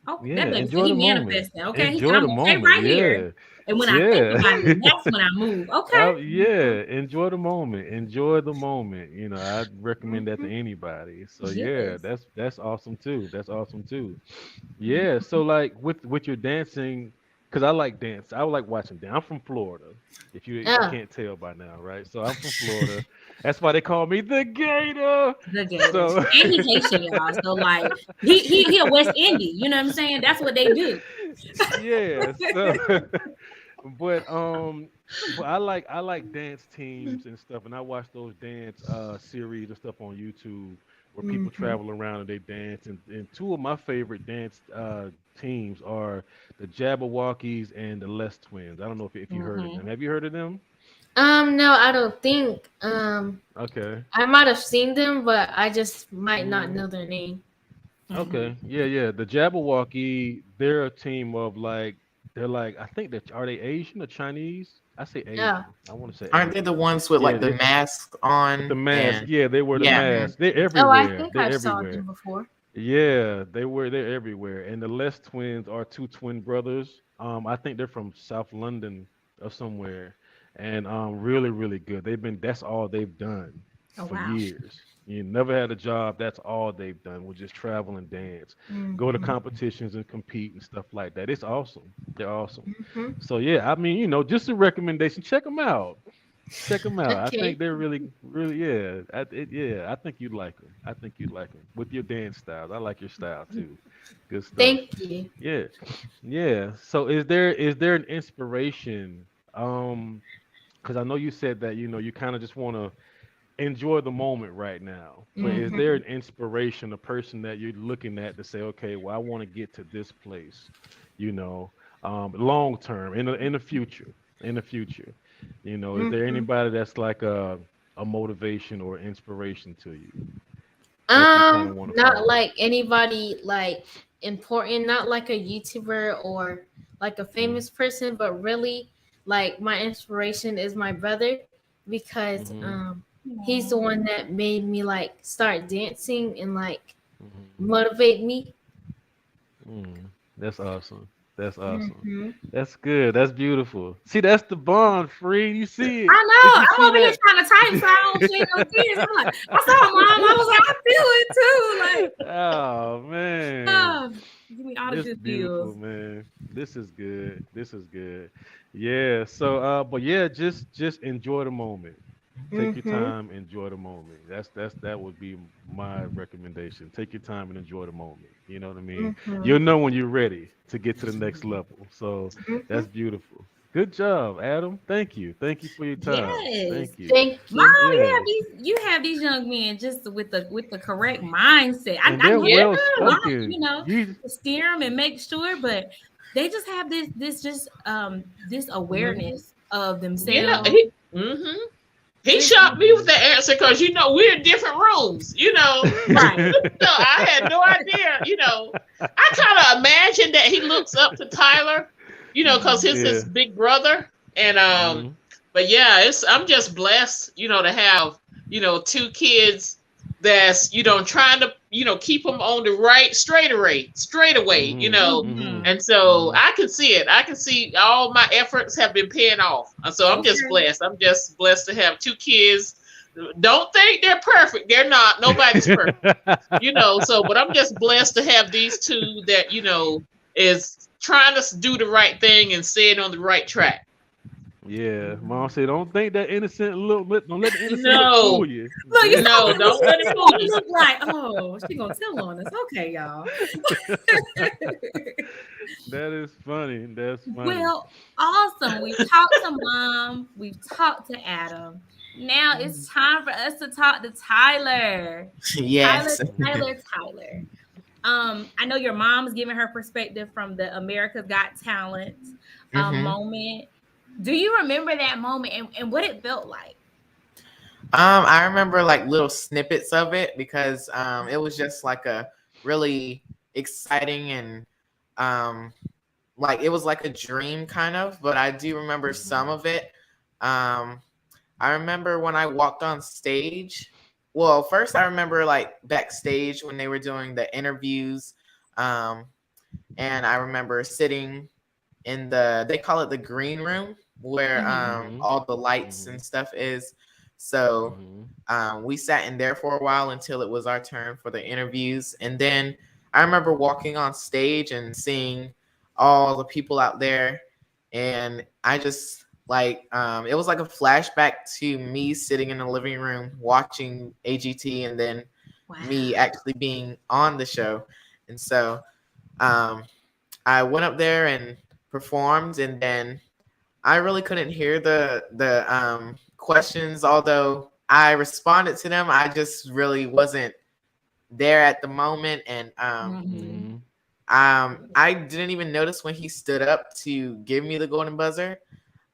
Oh, Yeah. that baby said Enjoy he the moment. manifesting. Okay. He said, Enjoy I'm the going to stay moment. right here. Yeah. And when I think Yeah. about it, that's when I move. Okay. Yeah, enjoy the moment. Enjoy the moment. I recommend that to Mhm. anybody. So yeah, Yes. that's awesome too. That's awesome too. Yeah. So like with your dancing, because I like dance. I would like watching dance. I'm from Florida. If you Oh, can't tell by now, right? So I'm from Florida. That's why they call me the Gator. The Gators. So And he's Haitian, y'all. So like he a West Indian. You know what I'm saying? That's what they do. yeah. So but I like dance teams and stuff, and I watch those dance series and stuff on YouTube where people mhm. travel around and they dance. And two of my favorite dance teams are the Jabberwockies and the Les Twins. I don't know if you heard of them. Mhm. Have you heard of them? No, I don't think. Okay. I might have seen them, but I just might not Hmm. know their name. Mhm. Okay. Yeah, yeah. The Jabberwocky, they're a team of like they're like I think that are they Asian or Chinese? I say Oh, Asian. I want to say Aren't they the Asian. ones with Yeah, like the they mask with the on? mask. And Yeah, they wear the yeah. mhm. mask. They're Oh, I everywhere. think They're I've saw them everywhere. before. Yeah, they're everywhere. And the Les twins are two twin brothers. I think they're from South London or somewhere. And really, really good. That's all they've done Oh for wow. years. You never had a job. That's all they've done. Was just travel and dance, go to Mhm. competitions and compete and stuff like that. It's awesome. They're awesome. Mhm. So yeah, I mean, just a recommendation. Check them out. Check them out. I think Okay. they're really, really, yeah. Yeah, I think you'd like them. I think you'd like them with your dance styles. I like your style too. Good stuff. Thank you. Yeah, yeah. So is there an inspiration? Because I know you said that you kind of just want to enjoy the moment right now. But is Mhm. there an inspiration, a person that you're looking at to say, okay, well, I want to get to this place, long term in the future, in the future. Is there Mhm. anybody that's like a motivation or inspiration to you that you kind of want to Not follow? like anybody like important, not like a YouTuber or like a famous person, but really like my inspiration is my brother, because he's the one that made me like start dancing and like motivate me. That's awesome. That's awesome. Mm-hmm. That's good. That's beautiful. See, that's the bond, free. You see it. I know. Did you I'm see over here that? trying to type so I don't shed no tears. I'm like, I saw Mom. I was like, I feel it too. Like, Oh man. oh, give me all the This good beautiful, feels. man. This is good. This is good. Yeah. So but yeah, just enjoy the moment. Take your Mm-hmm. time, enjoy the moment. That would be my recommendation. Take your time and enjoy the moment. You know what I mean? Mm-hmm. You'll know when you're ready to get to the next level. So Mm-hmm. that's beautiful. Good job, Adam. Thank you. Thank you for your time. Yes. Thank you. Thank Mom, you. Yeah. you have these young men just with the correct mindset. And I they're know Yeah. well a lot, spoken. to steer them and make sure, but they just have this awareness of Yeah. themselves. He shocked me with the answer because we're in different rooms. Right. So I had no idea. I kind of imagine that he looks up to Tyler, because he's Yeah. his big brother. And Mhm. but yeah, I'm just blessed, to have, two kids that's, trying to, keep them on the straight away. Mhm. And so Mhm. I can see it. I can see all my efforts have been paying off. And so I'm just Okay. blessed. I'm just blessed to have two kids. Don't think they're perfect. They're not. Nobody's perfect. But I'm just blessed to have these two that, is trying to do the right thing and staying on the right track. Yeah, Mom said, don't think that innocent look. Don't let the innocent look No. fool you. Look, you Yeah. saw No, don't let it fool you. look like, oh, she gonna tell on us. Okay, y'all. That is funny. That's funny. Well, awesome. We've talked to Mom. We've talked to Adam. Now it's time for us to talk to Tyler. Yes. Tyler. I know your mom's giving her perspective from the America's Got Talent Mhm. moment. Do you remember that moment and what it felt like? I remember like little snippets of it because it was just like a really exciting and like it was like a dream kind of, but I do remember some of it. I remember when I walked on stage. Well, first I remember like backstage when they were doing the interviews, and I remember sitting in they call it the green room where all the lights and stuff is. So we sat in there for a while until it was our turn for the interviews. And then I remember walking on stage and seeing all the people out there. And I just like, it was like a flashback to me sitting in the living room watching AGT and then me actually being on the show. And so I went up there and performed, and then I really couldn't hear the questions, although I responded to them. I just really wasn't there at the moment, and I didn't even notice when he stood up to give me the golden buzzer.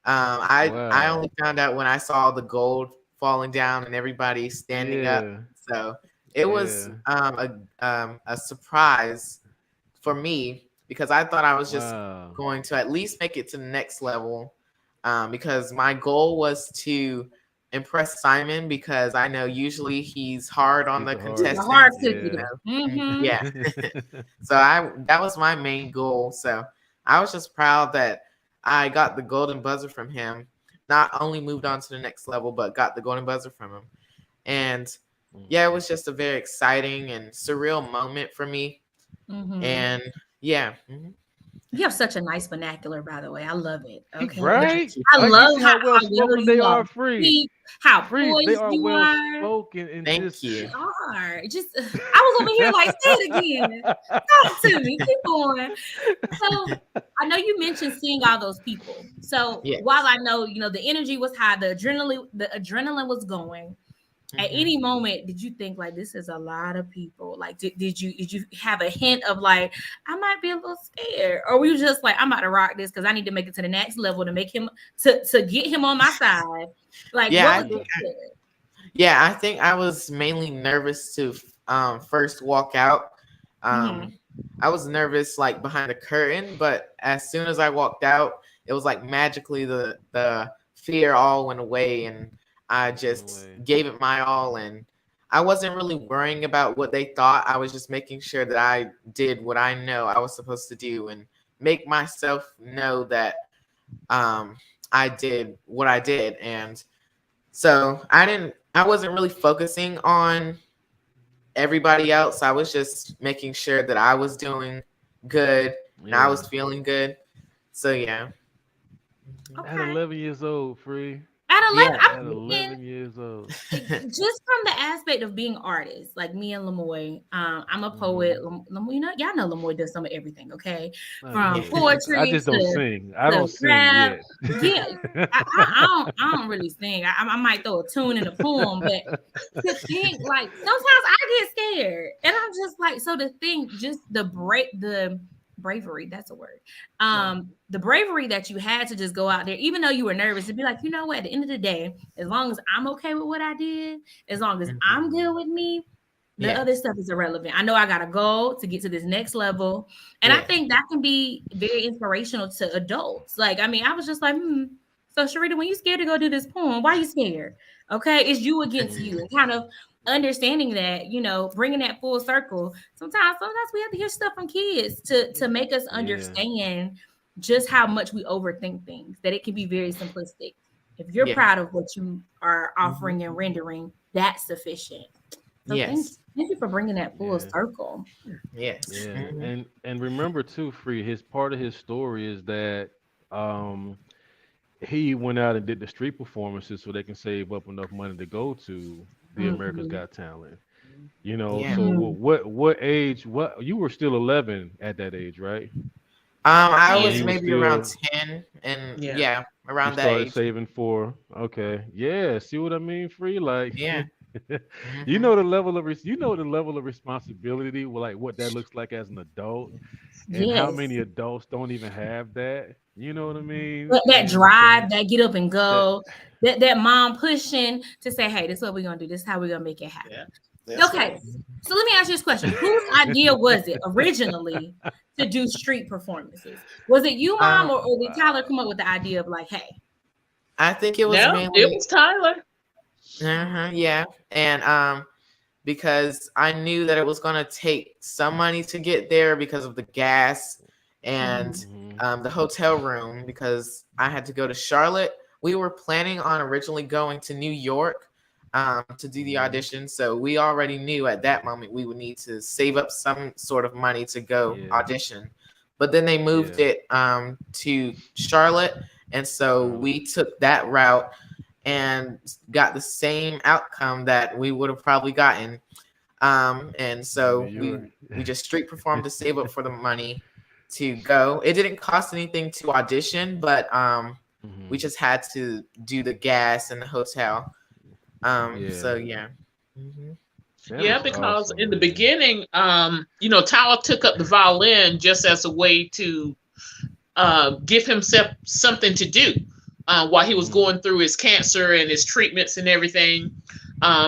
I only found out when I saw the gold falling down and everybody standing up. So it was a surprise for me because I thought I was just going to at least make it to the next level, because my goal was to impress Simon, because I know usually he's hard on the contestants. Hard cookie. Yeah. So that was my main goal. So I was just proud that I got the golden buzzer from him. Not only moved on to the next level, but got the golden buzzer from him. And yeah, it was just a very exciting and surreal moment for me. And yeah. You have such a nice vernacular, by the way. I love it. Okay. Right? I love how well spoken they are, Free. How Free, poised they are you well are. spoken and Thank you. You are. Just I was over here like, say it again. Talk to me. Keep going. So I know you mentioned seeing all those people. So while I know, the energy was high, the adrenaline was going. At any moment, did you think like this is a lot of people? Like, did you have a hint of like I might be a little scared, or were you just like I'm about to rock this because I need to make it to the next level to make him to get him on my side? Like, I think I was mainly nervous to first walk out. I was nervous like behind the curtain, but as soon as I walked out, it was like magically the fear all went away, and I just gave it my all, and I wasn't really worrying about what they thought. I was just making sure that I did what I know I was supposed to do and make myself know that I did what I did. And so I wasn't really focusing on everybody else. I was just making sure that I was doing good and I was feeling good. So yeah. At 11 years old, Free. At 11, At 11 years old. Just from the aspect of being artists, like me and Lamoy, I'm a poet. Lamoy, y'all know Lamoy does some of everything, okay? From poetry. I just don't sing. I don't sing yet. Yeah, I don't really sing. I might throw a tune in a poem, but to think, like, sometimes I get scared, and I'm just like, so to think, just the bravery, that's a word. The bravery that you had to just go out there, even though you were nervous, to be like, you know what, at the end of the day, as long as I'm okay with what I did, as long as I'm good with me, the other stuff is irrelevant. I know I got a goal to get to this next level. And I think that can be very inspirational to adults. Like, I mean, I was just like, so Sharita, when you scared to go do this poem, why are you scared? Okay, it's you against you. And kind of understanding that, you know, bringing that full circle. Sometimes we have to hear stuff from kids to make us understand just how much we overthink things, that it can be very simplistic. If you're proud of what you are offering and rendering, that's sufficient. So thank you for bringing that full circle. Yes. Yeah. And remember too, Free, part of his story is that he went out and did the street performances so they can save up enough money to go to the America's Got Talent. You know, so what age? What, you were still 11 at that age, right? I was maybe around 10, and around that age. Saving for see what I mean, Free? Like, you know the level of responsibility, like what that looks like as an adult, and how many adults don't even have that. You know what I mean? That drive, that get up and go, that mom pushing to say, hey, this is what we're gonna do. This is how we're gonna make it happen. Okay, so let me ask you this question: whose idea was it originally to do street performances? Was it you, Mom, or did Tyler come up with the idea of like, hey? I think it was it was Tyler. And because I knew that it was going to take some money to get there because of the gas and the hotel room, because I had to go to Charlotte. We were planning on originally going to New York to do the audition, so we already knew at that moment we would need to save up some sort of money to go audition. But then they moved it to Charlotte, and so we took that route and got the same outcome that we would have probably gotten. And so we just street performed to save up for the money to go. It didn't cost anything to audition, but we just had to do the gas and the hotel. So because awesome, in the beginning, Tyler took up the violin just as a way to give himself something to do while he was going through his cancer and his treatments and everything,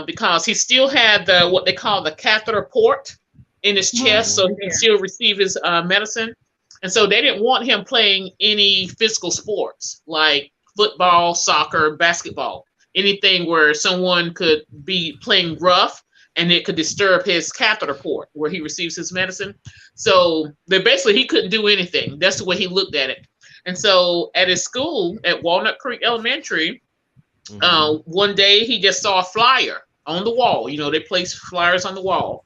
because he still had what they call the catheter port in his chest, so he can still receive his medicine. And so they didn't want him playing any physical sports like football, soccer, basketball, anything where someone could be playing rough and it could disturb his catheter port where he receives his medicine. So he couldn't do anything. That's the way he looked at it. And so at his school at Walnut Creek Elementary, one day he just saw a flyer on the wall. You know, they place flyers on the wall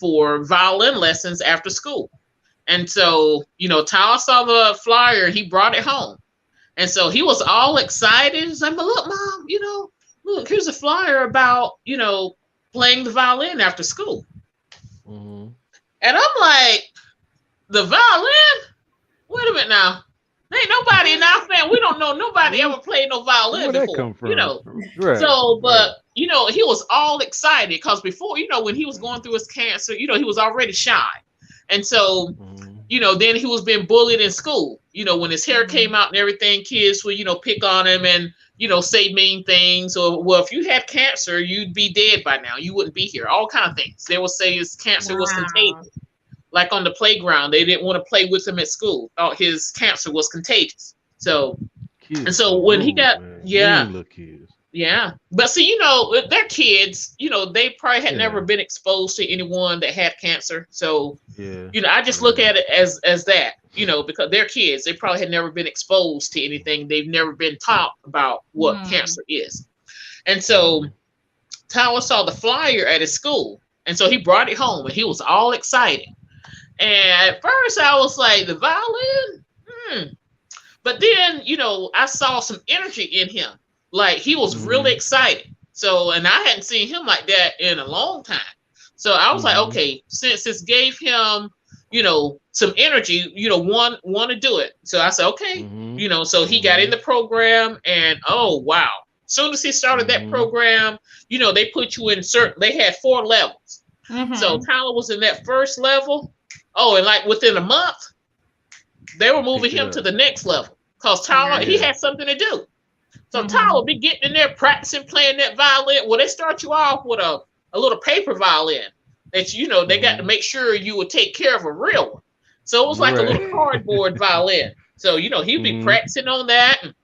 for violin lessons after school. And so, Tyler saw the flyer and he brought it home. And so he was all excited. He's like, but look, Mom, look, here's a flyer about, playing the violin after school. And I'm like, the violin? Wait a minute now. Ain't nobody in our family. We don't know nobody ever played no violin before. Where'd that come from? Right. So, but he was all excited because before, when he was going through his cancer, he was already shy. And so, then he was being bullied in school. When his hair came out and everything, kids would, pick on him and, say mean things. Or, well, if you had cancer, you'd be dead by now. You wouldn't be here. All kind of things. They would say his cancer was contagious. like on the playground. They didn't want to play with him at school. Thought his cancer was contagious. So, Kids and so when he got, man. yeah, Little kids. yeah. But see, they're kids, they probably had never been exposed to anyone that had cancer. So, I just look at it as that, because they're kids. They probably had never been exposed to anything. They've never been taught about what cancer is. And so Tyler saw the flyer at his school. And so he brought it home and he was all excited. And at first I was like, the violin? But then, I saw some energy in him. Like he was really excited. So, and I hadn't seen him like that in a long time. So I was like, okay, since this gave him, some energy, want to do it. So I said, okay, so he got in the program and oh, wow. As soon as he started that program, they put you in they had 4 levels. So Tyler was in that first level. Oh, and like within a month, they were moving him to the next level because Tyler, he had something to do. So Tyler be getting in there practicing playing that violin. Well, they start you off with a little paper violin that, they got to make sure you would take care of a real one. So it was like a little cardboard violin. So, he'd be practicing on that and,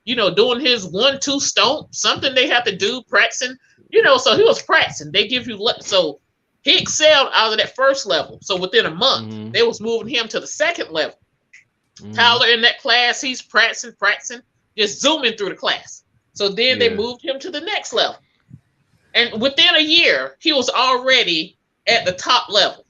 doing his 1-2 stomp, something they have to do, practicing, so he was practicing. They give you, so he excelled out of that first level. So within a month, they was moving him to the second level. Tyler in that class, he's practicing, just zooming through the class. So then they moved him to the next level. And within a year, he was already at the top level.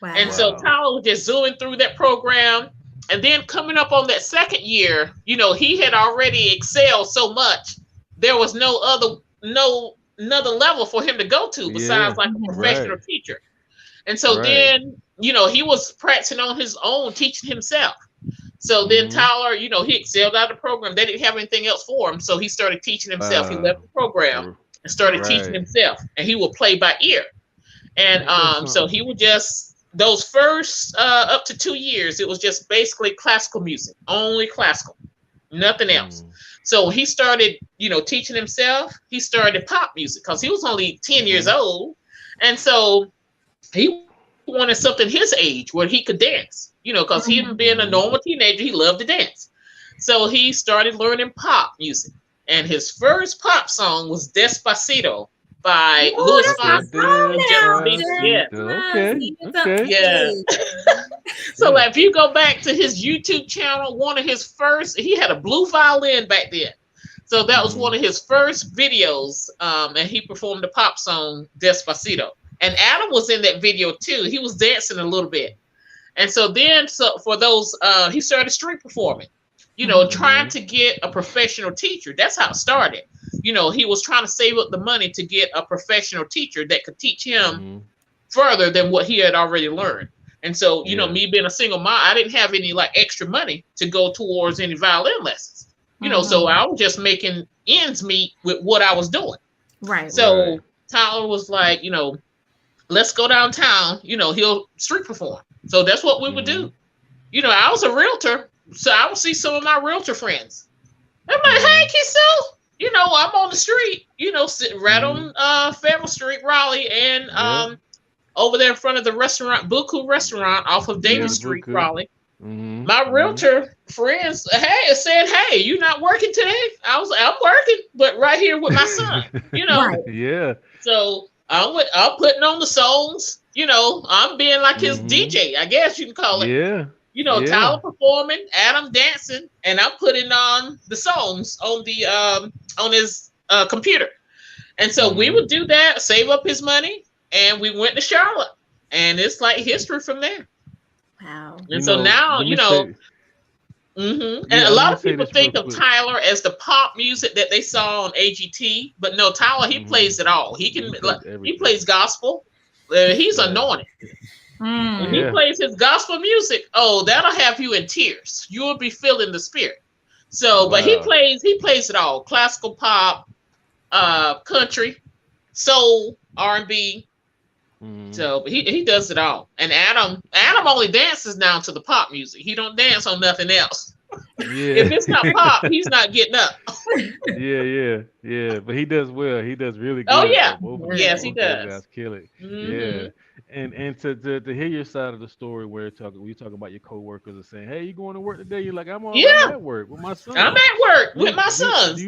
Wow. And so Tyler was just zooming through that program. And then coming up on that second year, he had already excelled so much. There was another level for him to go to besides like a professional teacher. And so then, he was practicing on his own, teaching himself. So then Tyler, he excelled out of the program. They didn't have anything else for him. So he started teaching himself. He left the program and started teaching himself. And he would play by ear. And so he would just, those first up to 2 years, it was just basically classical music, only classical, nothing else. So he started, teaching himself. He started pop music because he was only 10 years old. And so he wanted something his age where he could dance. Because he being a normal teenager, he loved to dance. So he started learning pop music. And his first pop song was Despacito by Louis Fonsi. So if you go back to his YouTube channel, one of his first, he had a blue violin back then. So that was one of his first videos. And he performed the pop song Despacito. And Adam was in that video too. He was dancing a little bit. And so then, for those, he started street performing, trying to get a professional teacher. That's how it started. He was trying to save up the money to get a professional teacher that could teach him further than what he had already learned. And so, me being a single mom, I didn't have any like extra money to go towards any violin lessons, so I was just making ends meet with what I was doing. Right. So Tyler was like, let's go downtown, he'll street perform. So that's what we would do. I was a realtor, so I would see some of my realtor friends. I'm like, hey, Kiso, I'm on the street, sitting right on Federal Street, Raleigh, and over there in front of the restaurant, Buku restaurant off of Davis Street, Raleigh. My realtor friends, said, hey, you not working today? I was like, I'm working, but right here with my son, So I'm putting on the songs. I'm being like his DJ, I guess you can call it. Tyler performing, Adam dancing, and I'm putting on the songs on the on his computer. And so we would do that, save up his money, and we went to Charlotte, and it's like history from there. Wow! And so now, and a lot of people think of Tyler as the pop music that they saw on AGT, but no, Tyler, he plays it all. He plays gospel. He's anointed. When he plays his gospel music, that'll have you in tears. You will be feeling the spirit. So, but he plays it all: classical, pop, country, soul, R&B. So, but he does it all. And Adam only dances now to the pop music. He don't dance on nothing else. If it's not pop, he's not getting up. But he does well. He does really good. Yes, he does. Guys kill it. and to hear your side of the story where we talk about your coworkers and saying, "Hey, you going to work today?" You're like, "I'm at work with my son. I'm at work with my sons."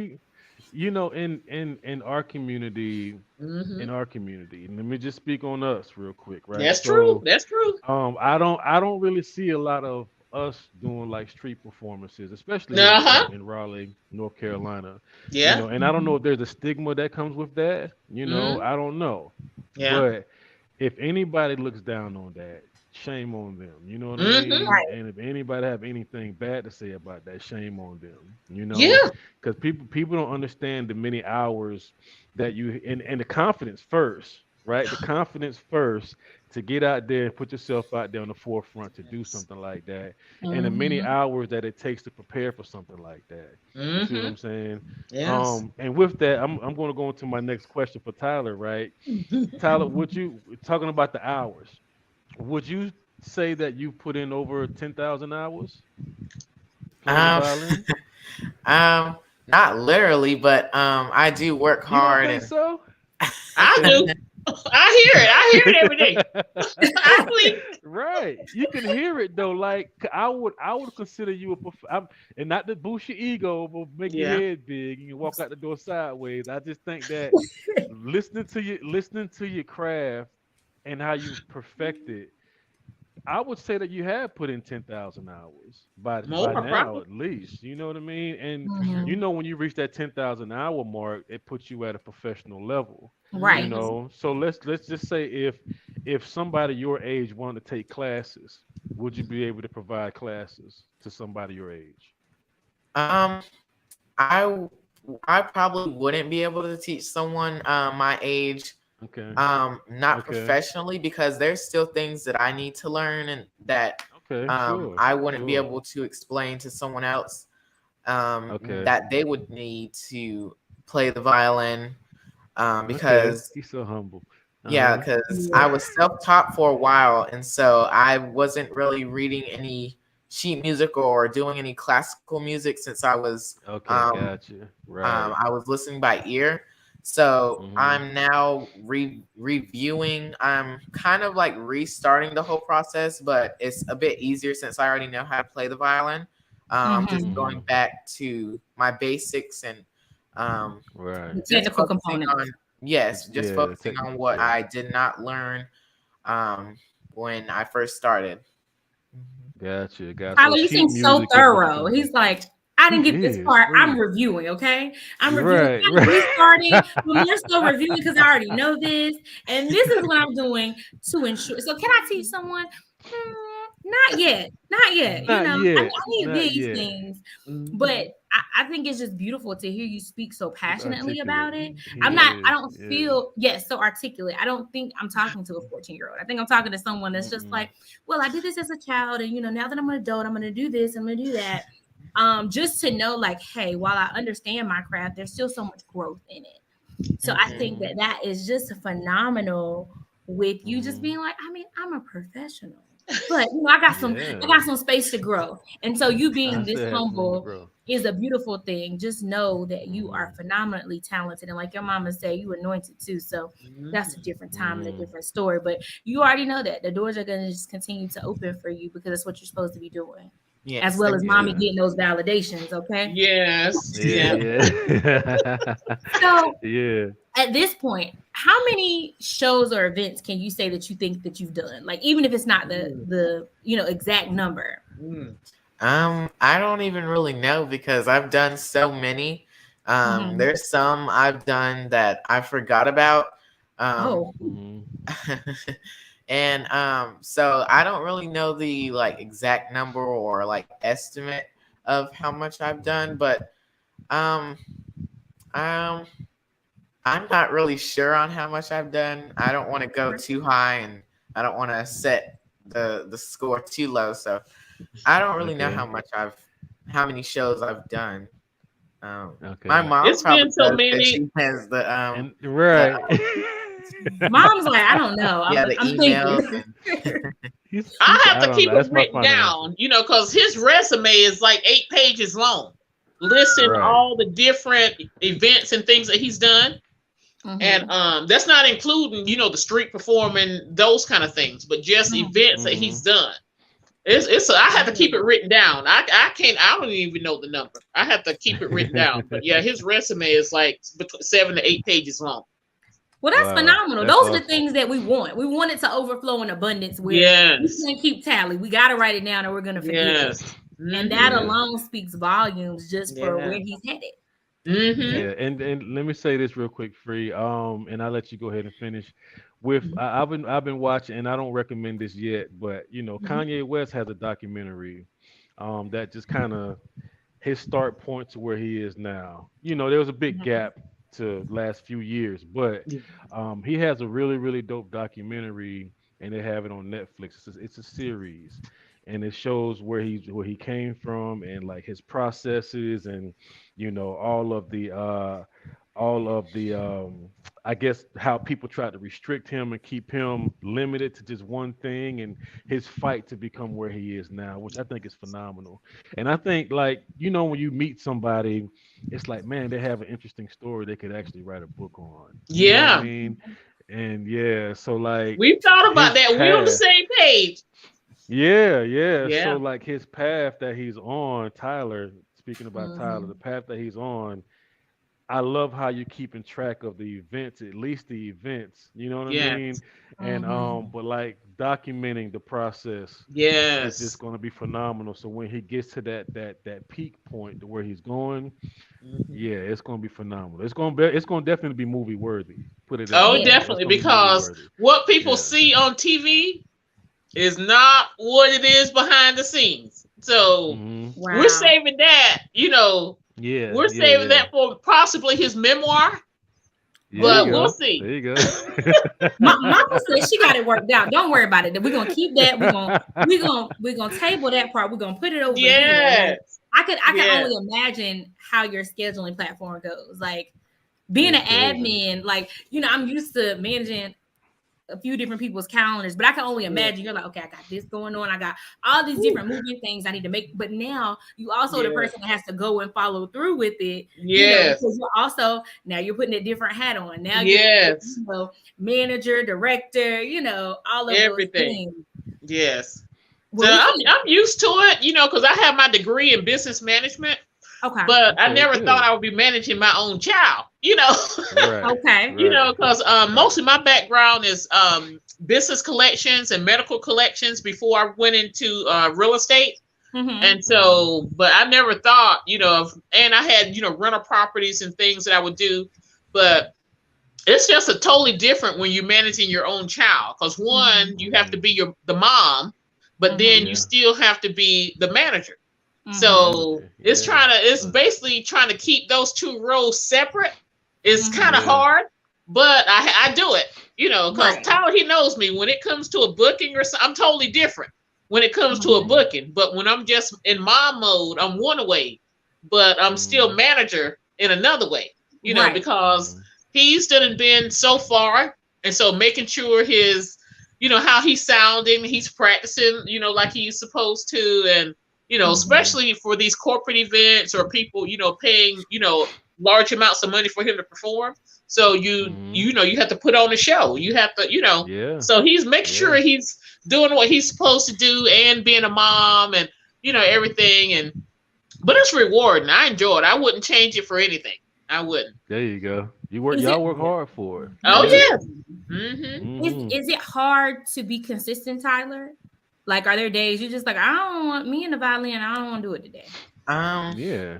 You know, in our community, and let me just speak on us real quick, right? That's true. That's true. I don't really see a lot of us doing like street performances, especially in Raleigh, North Carolina. Yeah. You know, and I don't know if there's a stigma that comes with that. You know, I don't know. Yeah. But if anybody looks down on that, shame on them. You know what I mean? Right. And if anybody have anything bad to say about that, shame on them. You know? Yeah. Because people don't understand the many hours that you and the confidence first, right? The confidence first to get out there and put yourself out there on the forefront to do something like that, and the many hours that it takes to prepare for something like that. You see what I'm saying? Yes. And with that, I'm going to go into my next question for Tyler, right? Tyler, talking about the hours, would you say that you put in over 10,000 hours playing the violin? Not literally, but I do work hard. You don't think so? I do. I hear it every day. I believe. Right, you can hear it though. Like I would consider you and not to boost your ego, but make your head big and you walk out the door sideways. I just think that listening to your craft and how you perfect it, I would say that you have put in 10,000 hours by now at least. You know what I mean? And you know, when you reach that 10,000 hour mark, it puts you at a professional level. Right. You know, so let's just say if somebody your age wanted to take classes, would you be able to provide classes to somebody your age? I probably wouldn't be able to teach someone my age. Okay. Not professionally, because there's still things that I need to learn and that I wouldn't be able to explain to someone else that they would need to play the violin. Because he's so humble. Yeah, because I was self-taught for a while, and so I wasn't really reading any sheet music or doing any classical music since I was gotcha. Right. I was listening by ear. So I'm now reviewing. I'm kind of like restarting the whole process, but it's a bit easier since I already know how to play the violin. Just going back to my basics and the technical components. Focusing on what I did not learn when I first started. Gotcha. Tyler, you seem so thorough. He's like, I didn't get this part. Right. I'm reviewing, okay? I'm reviewing. I'm restarting, but more so reviewing because I already know this. And this is what I'm doing to ensure. So can I teach someone? Not yet. I need these things. But I think it's just beautiful to hear you speak so passionately about it. I don't feel so articulate. I don't think I'm talking to a 14-year-old. I think I'm talking to someone that's just like, well, I did this as a child, and now that I'm an adult, I'm gonna do this, I'm gonna do that. Just to know, like, hey, while I understand my craft, there's still so much growth in it. So I think that is just phenomenal with you just being like, I mean, I'm a professional, but I got some space to grow. And so you being this humble is a beautiful thing. Just know that you are phenomenally talented. And like your mama said, you anointed too. So that's a different time and a different story. But you already know that the doors are going to just continue to open for you because that's what you're supposed to be doing. Yes, as well as mommy getting those validations, okay? Yes. So at this point, how many shows or events can you say that you think that you've done? Like, even if it's not the exact number. I don't even really know because I've done so many. There's some I've done that I forgot about. And so I don't really know the exact number or estimate of how much I've done, but I'm not really sure on how much I've done. I don't want to go too high and I don't want to set the score too low. So I don't really know how many shows I've done. My mom it's been so many. She has the Mom's like, I don't know. I'm emails. I have to keep it written down, because his resume is 8 pages long. Listing all the different events and things that he's done. And that's not including, the street performing, those kind of things, but just events that he's done. I have to keep it written down. I don't even know the number. I have to keep it written down. But yeah, his resume is like between 7 to 8 pages long. Well, that's phenomenal. Those are the things that we want. We want it to overflow in abundance where we can't keep tally. We got to write it down or we're going to forget it. And that alone speaks volumes just for where he's headed. Yeah, and let me say this real quick, Free. And I'll let you go ahead and finish. I've been watching, and I don't recommend this yet, but Kanye West has a documentary that just kind of his start point to where he is now. There was a big gap to last few years, but he has a really, really dope documentary, and they have it on Netflix. It's a series, and it shows where he came from and like his processes and all of the I guess how people tried to restrict him and keep him limited to just one thing, and his fight to become where he is now, which I think is phenomenal. And I think, like, when you meet somebody, it's like, man, they have an interesting story they could actually write a book on. You know what I mean? And so like we've thought about that. We're on the same page. Yeah. So like his path that he's on, Tyler, speaking about Tyler, the path that he's on, I love how you're keeping track of the events, at least the events, you know what I mean? And but like documenting the process is just going to be phenomenal. So when he gets to that peak point to where he's going, it's going to be phenomenal. It's going to definitely be movie worthy. Put it definitely, because what people see on TV is not what it is behind the scenes. So we're saving that, we're saving that for possibly his memoir. But we'll see. There you go. Mama said she got it worked out. Don't worry about it. We're gonna keep that. We're gonna table that part. We're gonna put it over here. I can only imagine how your scheduling platform goes. Like being an admin, like I'm used to managing a few different people's calendars, but I can only imagine you're like, okay, I got this going on, I got all these different moving things I need to make, but now you also the person that has to go and follow through with it. Because you're also now you're putting a different hat on. Now you're manager, director, all of everything. Those things. Yes. Well, so I'm used to it, because I have my degree in business management. Okay. But I never thought I would be managing my own child, Okay. Because mostly my background is business collections and medical collections before I went into real estate. And so, but I never thought, and I had, rental properties and things that I would do. But it's just a totally different when you're managing your own child. Because one, you have to be the mom, but then you still have to be the manager. So it's basically trying to keep those two roles separate. It's kind of hard, but I do it, because Tyler, he knows me. When it comes to a booking or something, I'm totally different when it comes to a booking. But when I'm just in mom mode, I'm one way, but I'm still manager in another way, because he's done been so far. And so making sure his, how he's sounding, he's practicing, like he's supposed to. And, especially for these corporate events or people, paying, large amounts of money for him to perform. So you have to put on a show. You have to, so he's making sure he's doing what he's supposed to do and being a mom and, everything. But it's rewarding. I enjoy it. I wouldn't change it for anything. I wouldn't. There you go. Y'all work hard for it. Oh, yeah. Is it hard to be consistent, Tyler? Like, are there days you're just like, I don't want me and the violin, I don't want to do it today? Yeah.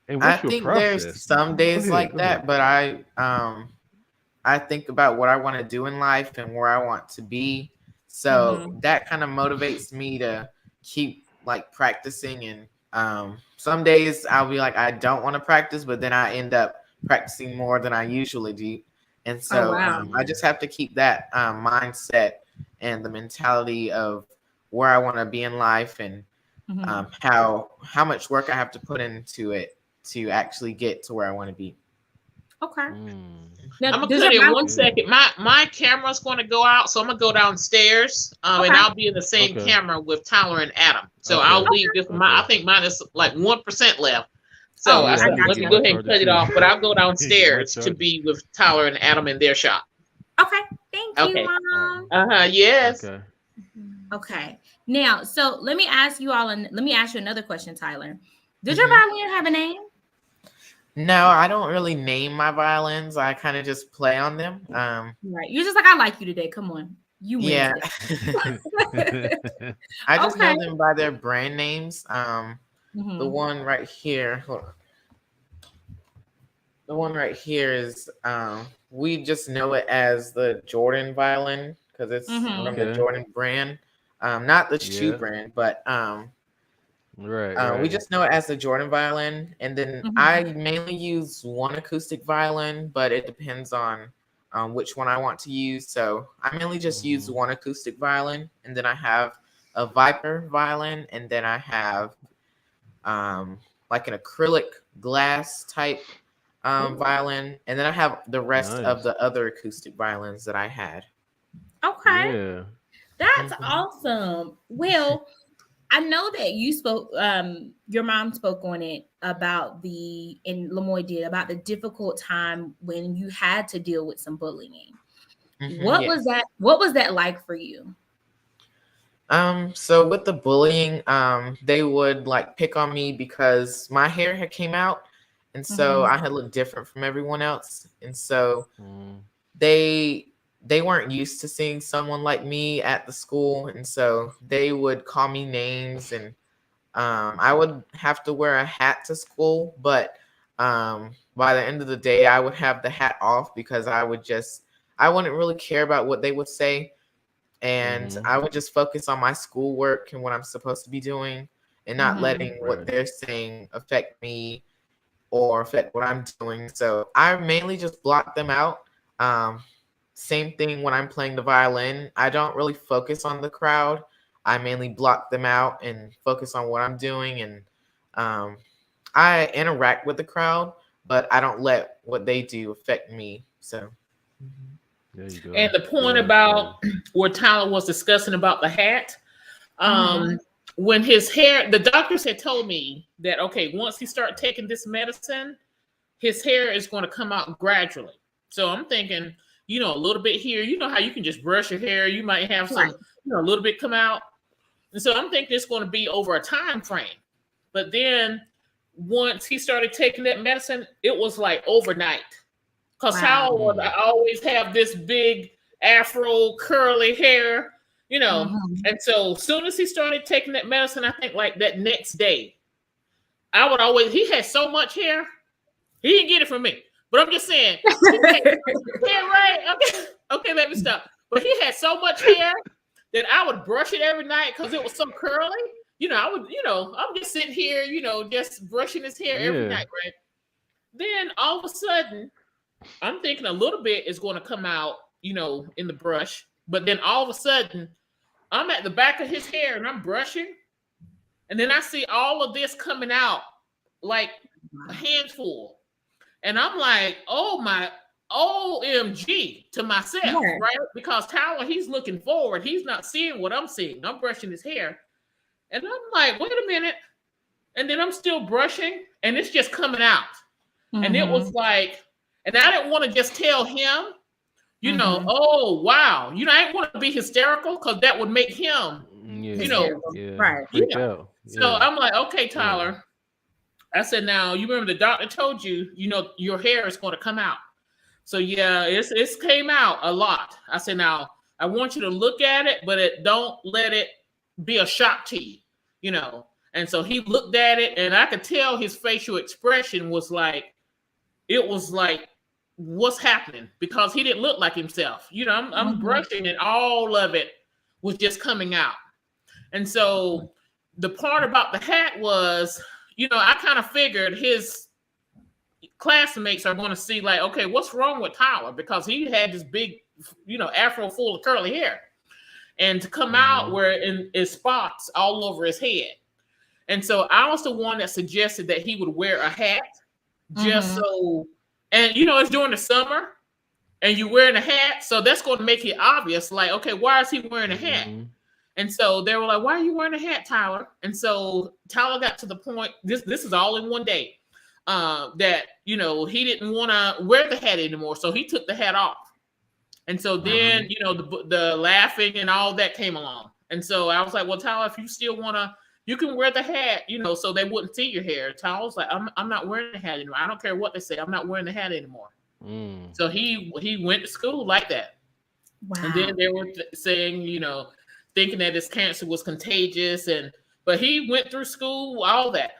And I think there's some days like that, but I think about what I want to do in life and where I want to be. So that kind of motivates me to keep like practicing. And some days I'll be like, I don't want to practice, but then I end up practicing more than I usually do. And so I just have to keep that mindset and the mentality of where I want to be in life and how much work I have to put into it to actually get to where I want to be. Okay. Now, I'm gonna cut in 1 second. My camera's going to go out, so I'm gonna go downstairs, and I'll be in the same camera with Tyler and Adam. So I'll leave this. I think mine is like 1% left. So Oh, I I said, got let me you. go ahead and cut it off, but I'll go Get my downstairs to charger. be with Tyler and Adam in their shop. Okay, thank you, Okay. Mom. Yes. Okay. Okay, now, so let me ask you all, and let me ask you another question, Tyler. Does Mm-hmm. your violin have a name? No, I don't really name my violins. I kind of just play on them. Right, you're just like, I like you today. Come on, you win Yeah. today. I just know Okay. them by their brand names. The Mhm. one right here, hold on. The one right here is we just know it as the Jordan violin because it's Mhm. from the Okay. Jordan brand. Not the shoe Yeah. brand, but Right. we just know it as the Jordan violin. And then Mhm. I mainly use one acoustic violin, but it depends on which one I want to use. So I mainly just use one acoustic violin, and then I have a Viper violin, and then I have like an acrylic glass type violin, and then I have the rest of Nice. the other acoustic violins that I had. Okay, Yeah. that's Mhm. awesome. Well, I know that you spoke, your mom spoke on it about and Lamoy did, about the difficult time when you had to deal with some bullying. What was Yes. that? What was that like for you? So with the bullying, they would like pick on me because my hair had came out, and so I had looked different from everyone else, and so they weren't used to seeing someone like me at the school, and so they would call me names, and I would have to wear a hat to school, but by the end of the day, I would have the hat off because I wouldn't really care about what they would say. And I would just focus on my schoolwork and what I'm supposed to be doing and not letting what they're saying affect me or affect what I'm doing. So I mainly just block them out. Same thing when I'm playing the violin. I don't really focus on the crowd. I mainly block them out and focus on what I'm doing. And I interact with the crowd, but I don't let what they do affect me. So. There you go. And the point Yeah, about where Tyler was discussing about the hat, when his hair, the doctors had told me that, okay, once he started taking this medicine, his hair is going to come out gradually. So I'm thinking, a little bit here, you know how you can just brush your hair, you might have some, a little bit come out. And so I'm thinking it's going to be over a time frame. But then once he started taking that medicine, it was like overnight. Because how would I always have this big afro curly hair, And so as soon as he started taking that medicine, I think like that next day, he had so much hair. He didn't get it from me. But I'm just saying, he had hair, right? Okay, let me stop. But he had so much hair that I would brush it every night because it was so curly. I'm just sitting here, just brushing his hair every night, right? Then all of a sudden, I'm thinking a little bit is going to come out, in the brush. But then all of a sudden, I'm at the back of his hair and I'm brushing. And then I see all of this coming out like a handful. And I'm like, oh my OMG to myself, right? Because Tyler, he's looking forward. He's not seeing what I'm seeing. I'm brushing his hair. And I'm like, wait a minute. And then I'm still brushing and it's just coming out. And it was like, and I didn't want to just tell him, oh, wow. I didn't want to be hysterical because that would make him, right. Freak out. So I'm like, okay, Tyler. I said, now, you remember the doctor told you, your hair is going to come out. So, yeah, it's came out a lot. I said, now, I want you to look at it, but don't let it be a shock to you, And so he looked at it, and I could tell his facial expression was like, it was like, what's happening? Because he didn't look like himself. I'm brushing and all of it was just coming out. And so the part about the hat was, I kind of figured his classmates are going to see like, okay, what's wrong with Tyler? Because he had this big, afro full of curly hair. And to come out where in spots all over his head. And so I was the one that suggested that he would wear a hat just so, and it's during the summer and you're wearing a hat. So that's going to make it obvious. Like, okay, why is he wearing a hat? And so they were like, why are you wearing a hat, Tyler? And so Tyler got to the point, this is all in one day. that, you know, he didn't want to wear the hat anymore. So he took the hat off. And so then, you know, the laughing and all that came along. And so I was like, well, Tyler, if you still want to, you can wear the hat, you know, so they wouldn't see your hair. Tyler was like, I'm not wearing the hat anymore. I don't care what they say. I'm not wearing the hat anymore. So he went to school like that. Wow. And then they were saying, you know, thinking that his cancer was contagious, but he went through school, all that.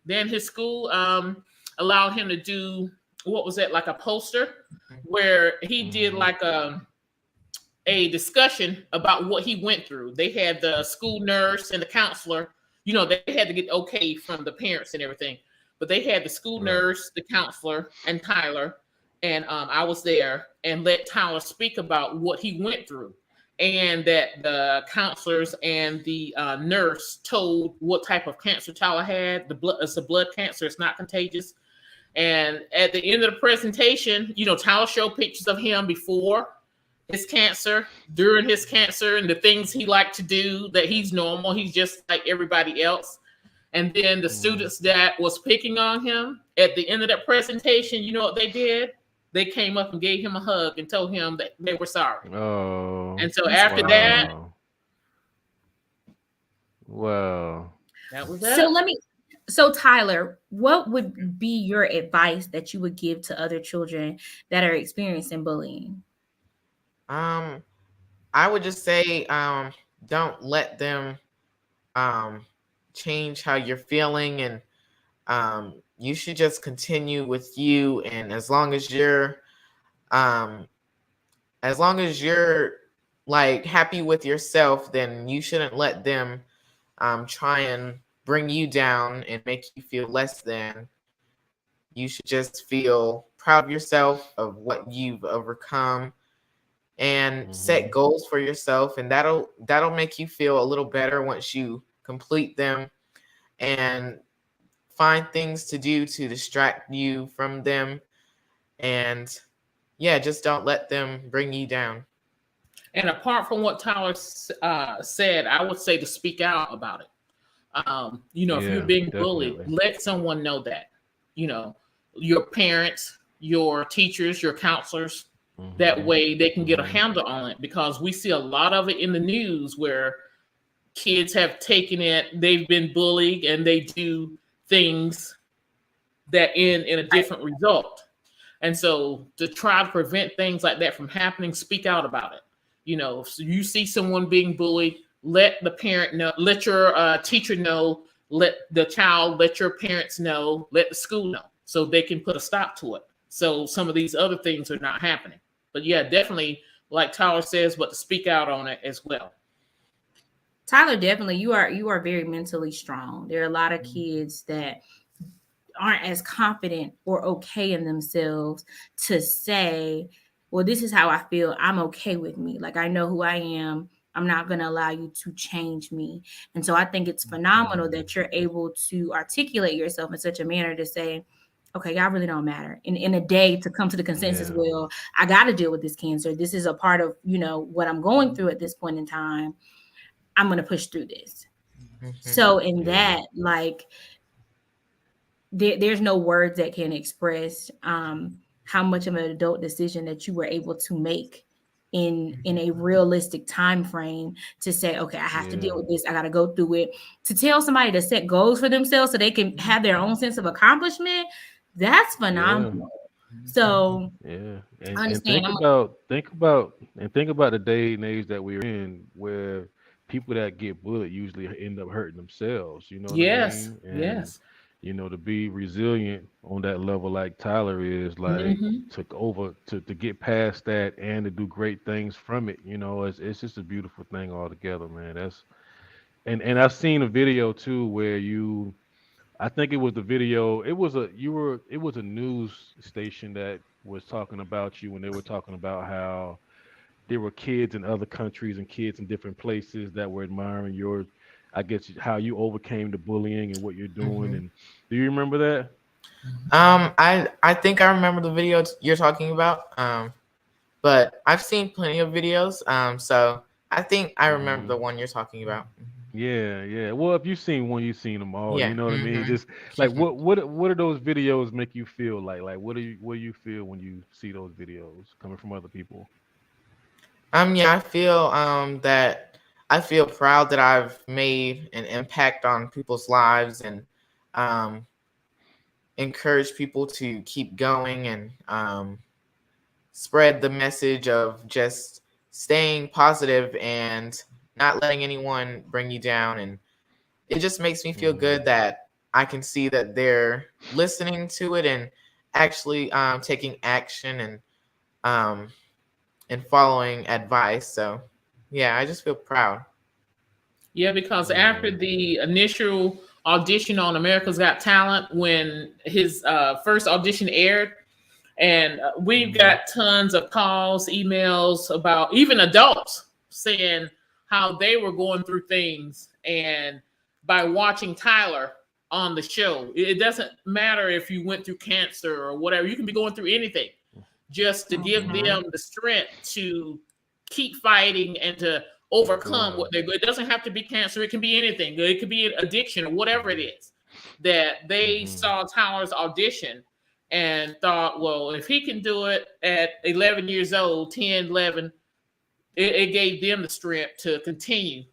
Then his school allowed him to do, what was that, like a poster where he did like a discussion about what he went through. They had the school nurse and the counselor, you know, they had to get okay from the parents and everything, but they had the school nurse, the counselor, and Tyler. And I was there and let Tyler speak about what he went through, and that the counselors and the nurse told what type of cancer Tyler had. It's a blood cancer. It's not contagious. And at the end of the presentation, you know, Tyler showed pictures of him before his cancer, during his cancer, and the things he liked to do, that he's normal. He's just like everybody else. And then the students that was picking on him, at the end of that presentation, you know what they did? They came up and gave him a hug and told him that they were sorry. Oh. And so after that, wow. That was that. So Tyler, what would be your advice that you would give to other children that are experiencing bullying? I would just say, don't let them change how you're feeling, and you should just continue with you. And as long as you're like happy with yourself, then you shouldn't let them try and bring you down and make you feel less than. You should just feel proud of yourself, of what you've overcome, and set goals for yourself, and that'll make you feel a little better once you complete them, and find things to do to distract you from them. And yeah, just don't let them bring you down. And apart from what Tyler said, I would say to speak out about it. You know, if you're being bullied, let someone know that, you know, your parents, your teachers, your counselors. That way they can get a handle on it, because we see a lot of it in the news where kids have taken it, they've been bullied, and they do things that end in a different result. And so to try to prevent things like that from happening, speak out about it. You know, if you see someone being bullied, let the parent know, let your teacher know, let the child, let your parents know, let the school know, so they can put a stop to it. So some of these other things are not happening. But yeah, definitely, like Tyler says, but to speak out on it as well. Tyler, definitely, you are very mentally strong. There are a lot of kids that aren't as confident or okay in themselves to say, well, this is how I feel. I'm okay with me. Like, I know who I am. I'm not going to allow you to change me. And so I think it's phenomenal that you're able to articulate yourself in such a manner to say, okay, y'all really don't matter. In a day, to come to the consensus, well, I got to deal with this cancer. This is a part of, you know, what I'm going through at this point in time. I'm going to push through this. So in that, like, there's no words that can express how much of an adult decision that you were able to make in a realistic time frame to say, okay, I have to deal with this. I got to go through it. To tell somebody to set goals for themselves so they can have their own sense of accomplishment, that's phenomenal. So and understand. think about the day and age that we're in, where people that get bullied usually end up hurting themselves. You know what I mean? And, you know, to be resilient on that level like Tyler is, like, took over to get past that and to do great things from it. You know, it's just a beautiful thing altogether, man. That's and I've seen a video too where I think it was the video. It was a news station that was talking about you, and they were talking about how there were kids in other countries and kids in different places that were admiring I guess, how you overcame the bullying and what you're doing. And do you remember that? I think I remember the video you're talking about. But I've seen plenty of videos. So I think I remember the one you're talking about. Yeah. Well, if you've seen one, you've seen them all. You Yeah. know what I mean? Hmm. Just like what do those videos make you feel like? Like what do you feel when you see those videos coming from other people? Yeah, I feel proud that I've made an impact on people's lives and um, encourage people to keep going and spread the message of just staying positive and not letting anyone bring you down. And it just makes me feel Hmm. good that I can see that they're listening to it and actually taking action um, and following advice. So, yeah, I just feel proud. Yeah, because after Yeah. the initial audition on America's Got Talent, when his first audition aired, and we've Hmm. got tons of calls, emails about even adults saying how they were going through things. And by watching Tyler on the show, it doesn't matter if you went through cancer or whatever, you can be going through anything, just to give Mhm. them the strength to keep fighting and to Go overcome what ahead. they go. It doesn't have to be cancer, it can be anything. It could be an addiction or whatever it is. That they Hmm. saw Tyler's audition and thought, well, if he can do it at 11 years old, 10, 11, it gave them the strength to continue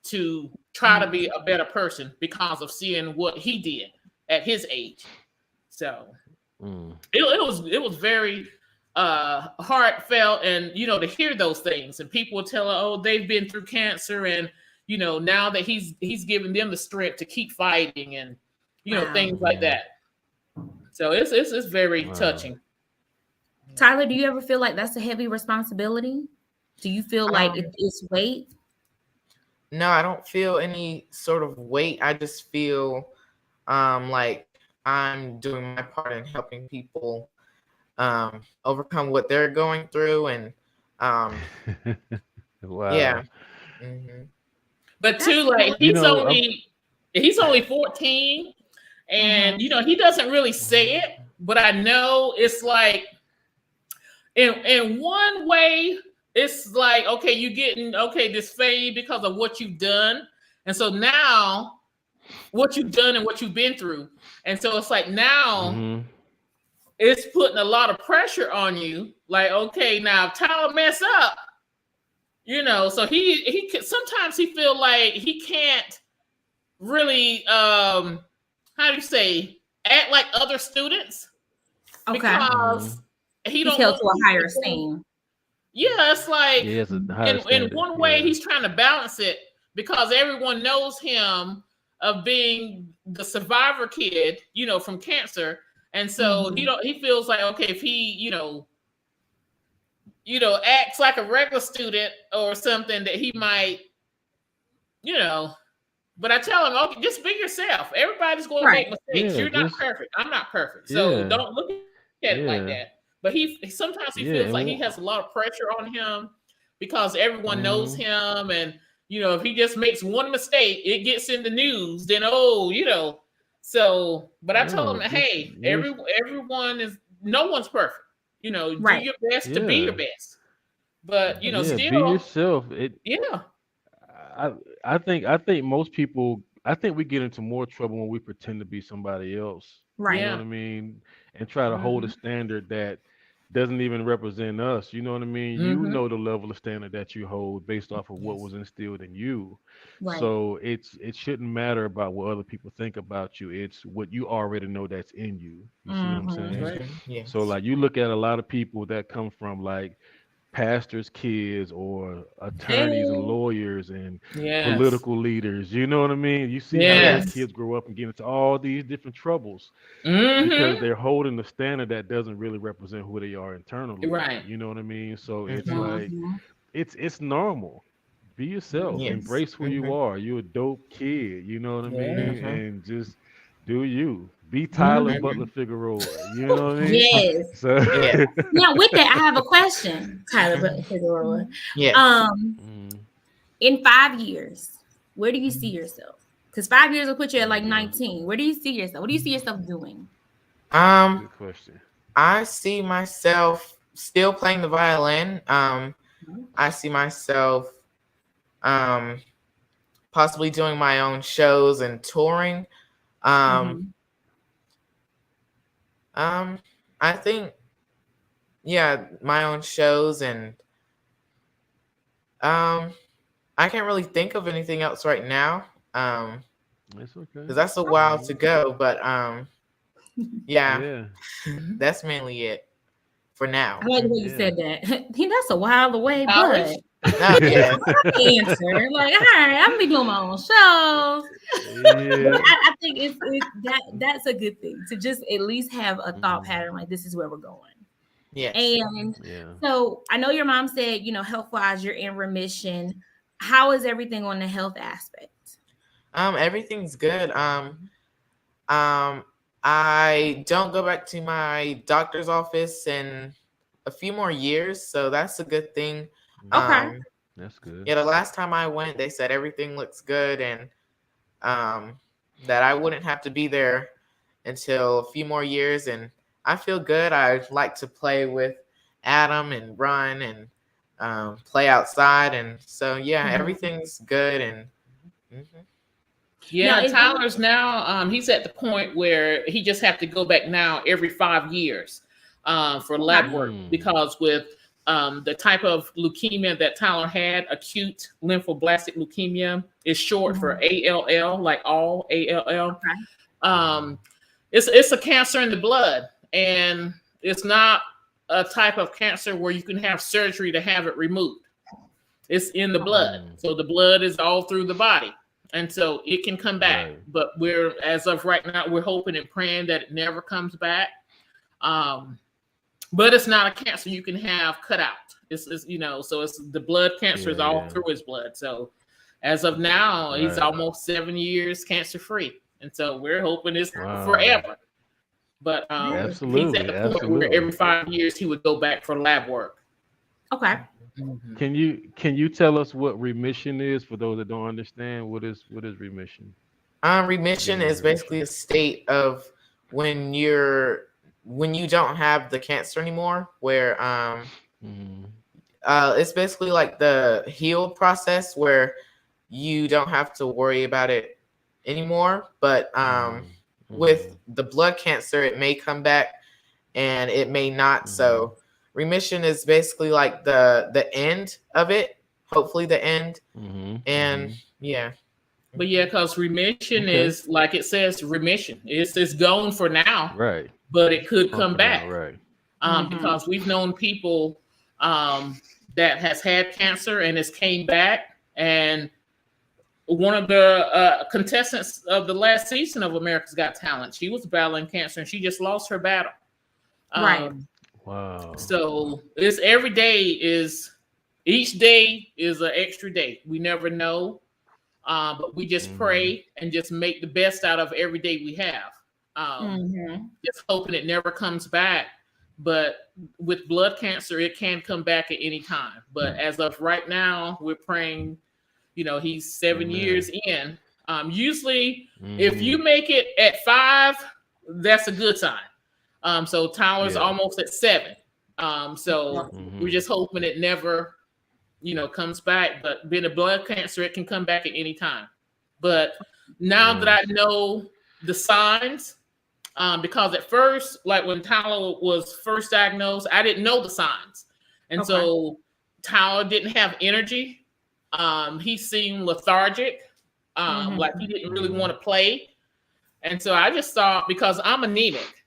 to try to be a better person because of seeing what he did at his age. So Mm. it was very heartfelt, and to hear those things, and people tell her, oh, they've been through cancer, and now that he's giving them the strength to keep fighting, and Wow. things like Hmm. that. So it's very Wow. touching. Tyler, do you ever feel like that's a heavy responsibility? Do you feel like Um, it's weight? no, I don't feel any sort of weight. I just feel like I'm doing my part in helping people overcome what they're going through, and um, yeah. Wow. Hmm. But That's too, like You he's know, only 14, and Mhm. he doesn't really say it, but I know it's like in one way, it's like, okay, you're getting this fame because of what you've done, and so now what you've done and what you've been through, and so it's like now hmm it's putting a lot of pressure on you. Like, okay, now if Tyler mess up, so sometimes he feel like he can't really how do you say, act like other students, Okay. hmm because he He's don't held want to a people higher to think. esteem. Yeah, it's like Yeah, it's a higher in standard. one way Yeah. he's trying to balance it because everyone knows him of being the survivor kid, from cancer. And so Mhm. he feels like, okay, if he, acts like a regular student or something, that he might, you know, but I tell him, okay, just be yourself. Everybody's going to Right. make mistakes. Yeah, You're not just perfect. I'm not perfect. So yeah. don't look at it like Yeah. that. But sometimes he Yeah, feels like he has a lot of pressure on him because everyone knows mhm. him, and if he just makes one mistake, it gets in the news. Then So, but I told No, him, just hey, yes. everyone is no one's perfect. Do Right. your best to be your Yeah. best. But Yeah, be still, yourself. It yeah, I I think most people I think we get into more trouble when we pretend to be somebody else. You know Right. what yeah. I mean? And try to hold a Mhm. standard that doesn't even represent us. You know what I mean? You Hmm. know the level of standard that you hold based off of what Yes. was instilled in you. Right. So it shouldn't matter about what other people think about you. It's what you already know that's in you. You see what I'm Mhm. saying? Right. Hmm. So Yes. like you look at a lot of people that come from like pastors' kids or attorneys and Hey. lawyers and Yes. political leaders. You know what I mean? You see how their Yes. Yes. kids grow up and get into all these different troubles because Hmm. they're holding a standard that doesn't really represent who they are internally. Right. You know what I mean? So it's Hmm. like Mhm. it's normal. Be yourself. Hmm. Yes. Embrace who you Hmm. are. You're a dope kid. You know what I Yeah. mean? Hmm. And just do you. Be Tyler Hmm. Butler Hmm. Figueroa. You know what I mean? Yes. So Yeah. Now, with that, I have a question, Tyler Figueroa. Yes. Um, mm, in 5 years, where do you see yourself? Because 5 years will put you at oh like boy. 19. Where do you see yourself? What do you see yourself doing? Um, Good question. I see myself still playing the violin. I see myself um possibly doing my own shows and touring. I think, my own shows, and I can't really think of anything else right now. It's okay. Because that's a while to go, but that's mainly it for now. I like the way you said that. That's a while away, but answer. Like, all right, I'm gonna be doing my own shows. Yeah. I think that's a good thing to just at least have a thought pattern like this is where we're going. Yes. And so I know your mom said, health wise, you're in remission. How is everything on the health aspect? Everything's good. I don't go back to my doctor's office in a few more years, so that's a good thing. Okay. That's good. Yeah, the last time I went, they said everything looks good, and that I wouldn't have to be there until a few more years, and I feel good. I like to play with Adam and run and play outside, and so everything's good. And Tyler's now he's at the point where he just have to go back now every 5 years for lab work, because with the type of leukemia that Tyler had, acute lymphoblastic leukemia, is short for ALL, like all ALL. It's a cancer in the blood, and it's not a type of cancer where you can have surgery to have it removed. It's in the blood, so the blood is all through the body. And so it can come back, but as of right now, we're hoping and praying that it never comes back. But it's not a cancer you can have cut out. It's so it's the blood cancer is all through his blood. So as of now, he's almost 7 years cancer free, and so we're hoping it's forever. But he's at the point where every 5 years he would go back for lab work. Okay. Can you tell us what remission is for those that don't understand? What is remission? Remission is basically a state of when you don't have the cancer anymore, where it's basically like the heal process where you don't have to worry about it anymore. But with the blood cancer, it may come back and it may not. So remission is basically like the end of it, hopefully the end. And but because remission is, like it says, remission it's gone for now, right? But it could come back, right? Because we've known people that has had cancer and has came back, and one of the contestants of the last season of America's Got Talent, she was battling cancer and she just lost her battle. Wow. So each day is an extra day. We never know. But we just pray and just make the best out of every day we have. Just hoping it never comes back. But with blood cancer, it can come back at any time. But as of right now, we're praying, he's 7 years in. Usually if you make it at 5, that's a good sign. So Tyler's almost at 7. So we're just hoping it never, comes back. But being a blood cancer, it can come back at any time. But now that I know the signs, because at first, like when Tyler was first diagnosed, I didn't know the signs. And so Tyler didn't have energy. He seemed lethargic, like he didn't really want to play. And so I just thought, because I'm anemic,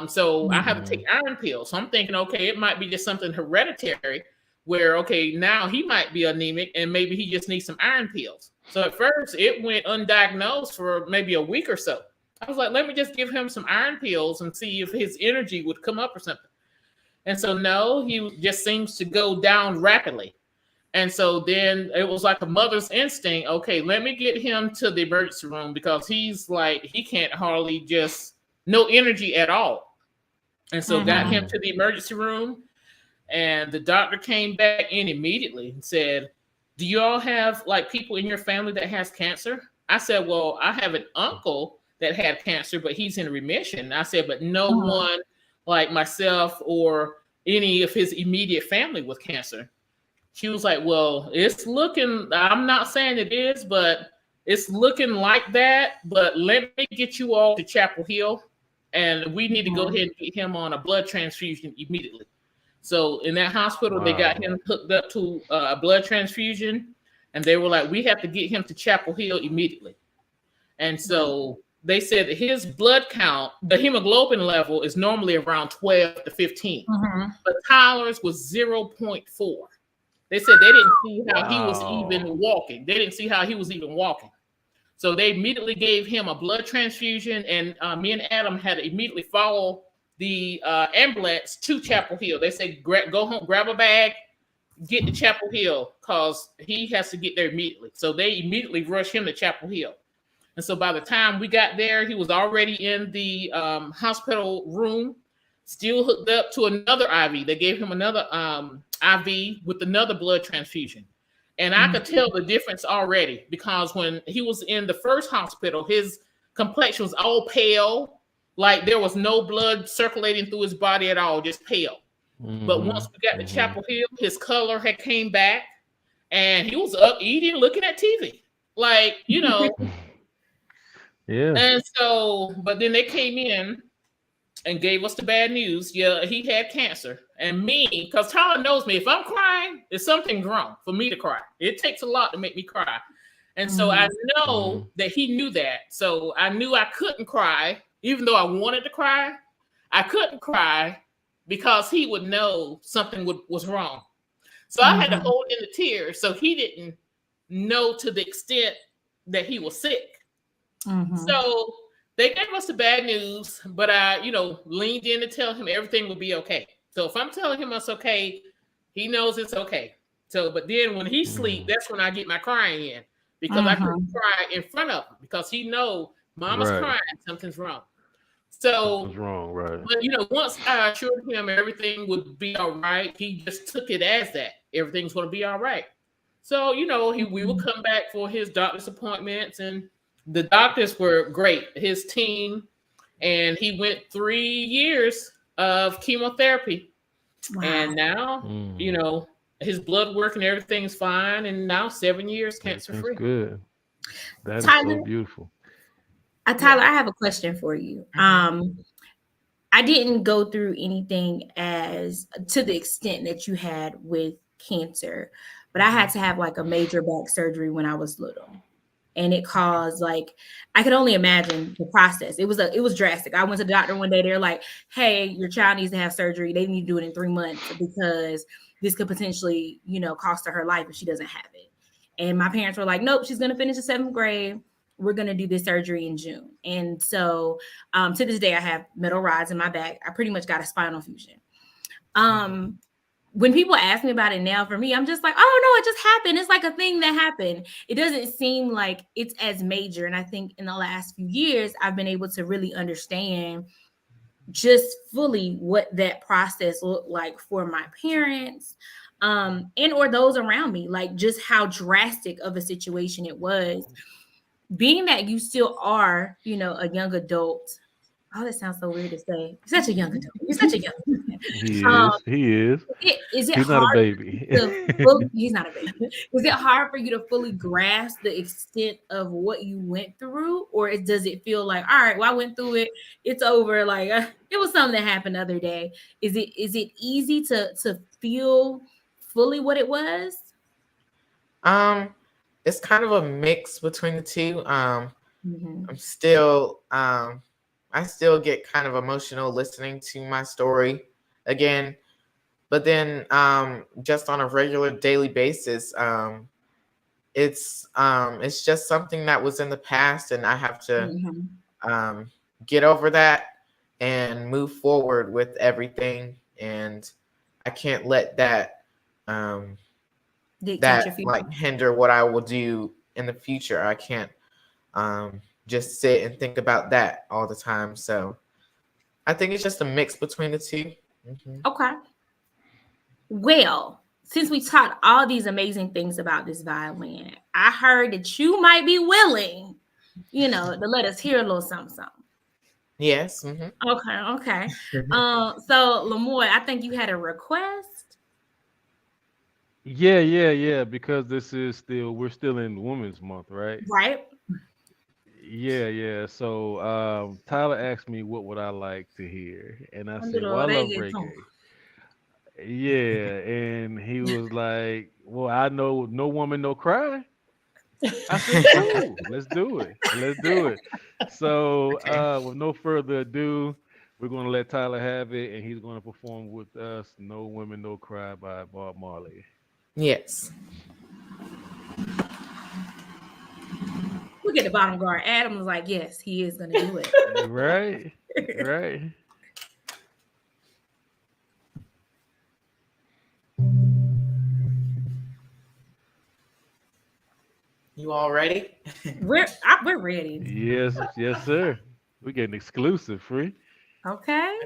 so I have to take iron pills. So I'm thinking, okay, it might be just something hereditary where, now he might be anemic and maybe he just needs some iron pills. So at first it went undiagnosed for maybe a week or so. I was like, let me just give him some iron pills and see if his energy would come up or something. And so no, he just seems to go down rapidly. And so then it was like a mother's instinct. Okay, let me get him to the emergency room, because he's like, he can't hardly no energy at all. And so got him to the emergency room, and the doctor came back in immediately and said, do you all have like people in your family that has cancer? I said, well, I have an uncle that had cancer, but he's in remission. I said, but no one like myself or any of his immediate family with cancer. she was like, well, it's looking, I'm not saying it is, but it's looking like that. But let me get you all to Chapel Hill, and we need to go ahead and get him on a blood transfusion immediately. So in that hospital, they got him hooked up to a blood transfusion, and they were like, we have to get him to Chapel Hill immediately. And so they said that his blood count, the hemoglobin level, is normally around 12 to 15, but Tyler's was 0.4. They said they didn't see how he was even walking. They didn't see how he was even walking. So they immediately gave him a blood transfusion, and me and Adam had to immediately follow the ambulance to Chapel Hill. They said, go home, grab a bag, get to Chapel Hill, because he has to get there immediately. So they immediately rushed him to Chapel Hill. And so by the time we got there, he was already in the hospital room, still hooked up to another IV. They gave him another IV with another blood transfusion. And I could tell the difference already, because when he was in the first hospital, his complexion was all pale, like there was no blood circulating through his body at all, just pale. But once we got to Chapel Hill, his color had came back, and he was up eating, looking at TV. Like, you know. Yeah. And so, but then they came in and gave us the bad news. Yeah, he had cancer. And me, because Tyler knows me, if I'm crying, it's something wrong for me to cry. It takes a lot to make me cry. And so I know that he knew that. So I knew I couldn't cry, even though I wanted to cry. I couldn't cry because he would know something was wrong. So I had to hold in the tears. So he didn't know to the extent that he was sick. So they gave us the bad news, but I, leaned in to tell him everything will be okay. So if I'm telling him it's okay, he knows it's okay. So, but then when he sleeps, that's when I get my crying in, because I couldn't cry in front of him, because he know Mama's crying, something's wrong. So, something's wrong, right? But once I assured him everything would be all right, he just took it as that everything's going to be all right. So, we would come back for his doctor's appointments, and the doctors were great, his team, and he went 3 years of chemotherapy. Wow. And now, his blood work and everything's fine, and now 7 years cancer-free. That's good. That is Tyler, so beautiful. Tyler, I have a question for you. I didn't go through anything as to the extent that you had with cancer, but I had to have like a major back surgery when I was little. And it caused, I could only imagine the process. It was drastic. I went to the doctor one day. They're like, hey, your child needs to have surgery. They need to do it in 3 months because this could potentially, cost her her life if she doesn't have it. And my parents were like, nope, she's going to finish the 7th grade. We're going to do this surgery in June. And so to this day, I have metal rods in my back. I pretty much got a spinal fusion. When people ask me about it now, for me, I'm just like, oh, no, it just happened. It's like a thing that happened. It doesn't seem like it's as major. And I think in the last few years, I've been able to really understand just fully what that process looked like for my parents and or those around me, like just how drastic of a situation it was. Being that you still are, a young adult. Oh, that sounds so weird to say. You're such a young adult. You're such a young adult. He is. Is it He's hard not a baby. He's not a baby. Was it hard for you to fully grasp the extent of what you went through? Or does it feel like, all right, well, I went through it. It's over. Like it was something that happened the other day. Is it easy to feel fully what it was? It's kind of a mix between the two. I still get kind of emotional listening to my story again, but then just on a regular daily basis, it's just something that was in the past, and I have to get over that and move forward with everything, and I can't let that hinder what I will do in the future. I can't just sit and think about that all the time. So I think it's just a mix between the two. Okay. Well, since we talked all these amazing things about this violin, I heard that you might be willing, to let us hear a little something. Yes. Okay. So Lamoy, I think you had a request. Yeah. Because we're still in Women's Month, right? Right? Yeah. So Tyler asked me what would I like to hear, and I Un said, well, little I love reggaeton. reggae. Yeah, and he was like, well, I know no woman, no cry. I said, cool, let's do it. Let's do it. So Okay. with no further ado, we're gonna let Tyler have it, and he's gonna perform with us "No Women, No Cry" by Bob Marley. Yes. Look at the bottom guard. Adam was like, yes, he is gonna do it. Right, right. You all ready? We're ready. Yes, sir. We getting exclusive, free. Okay.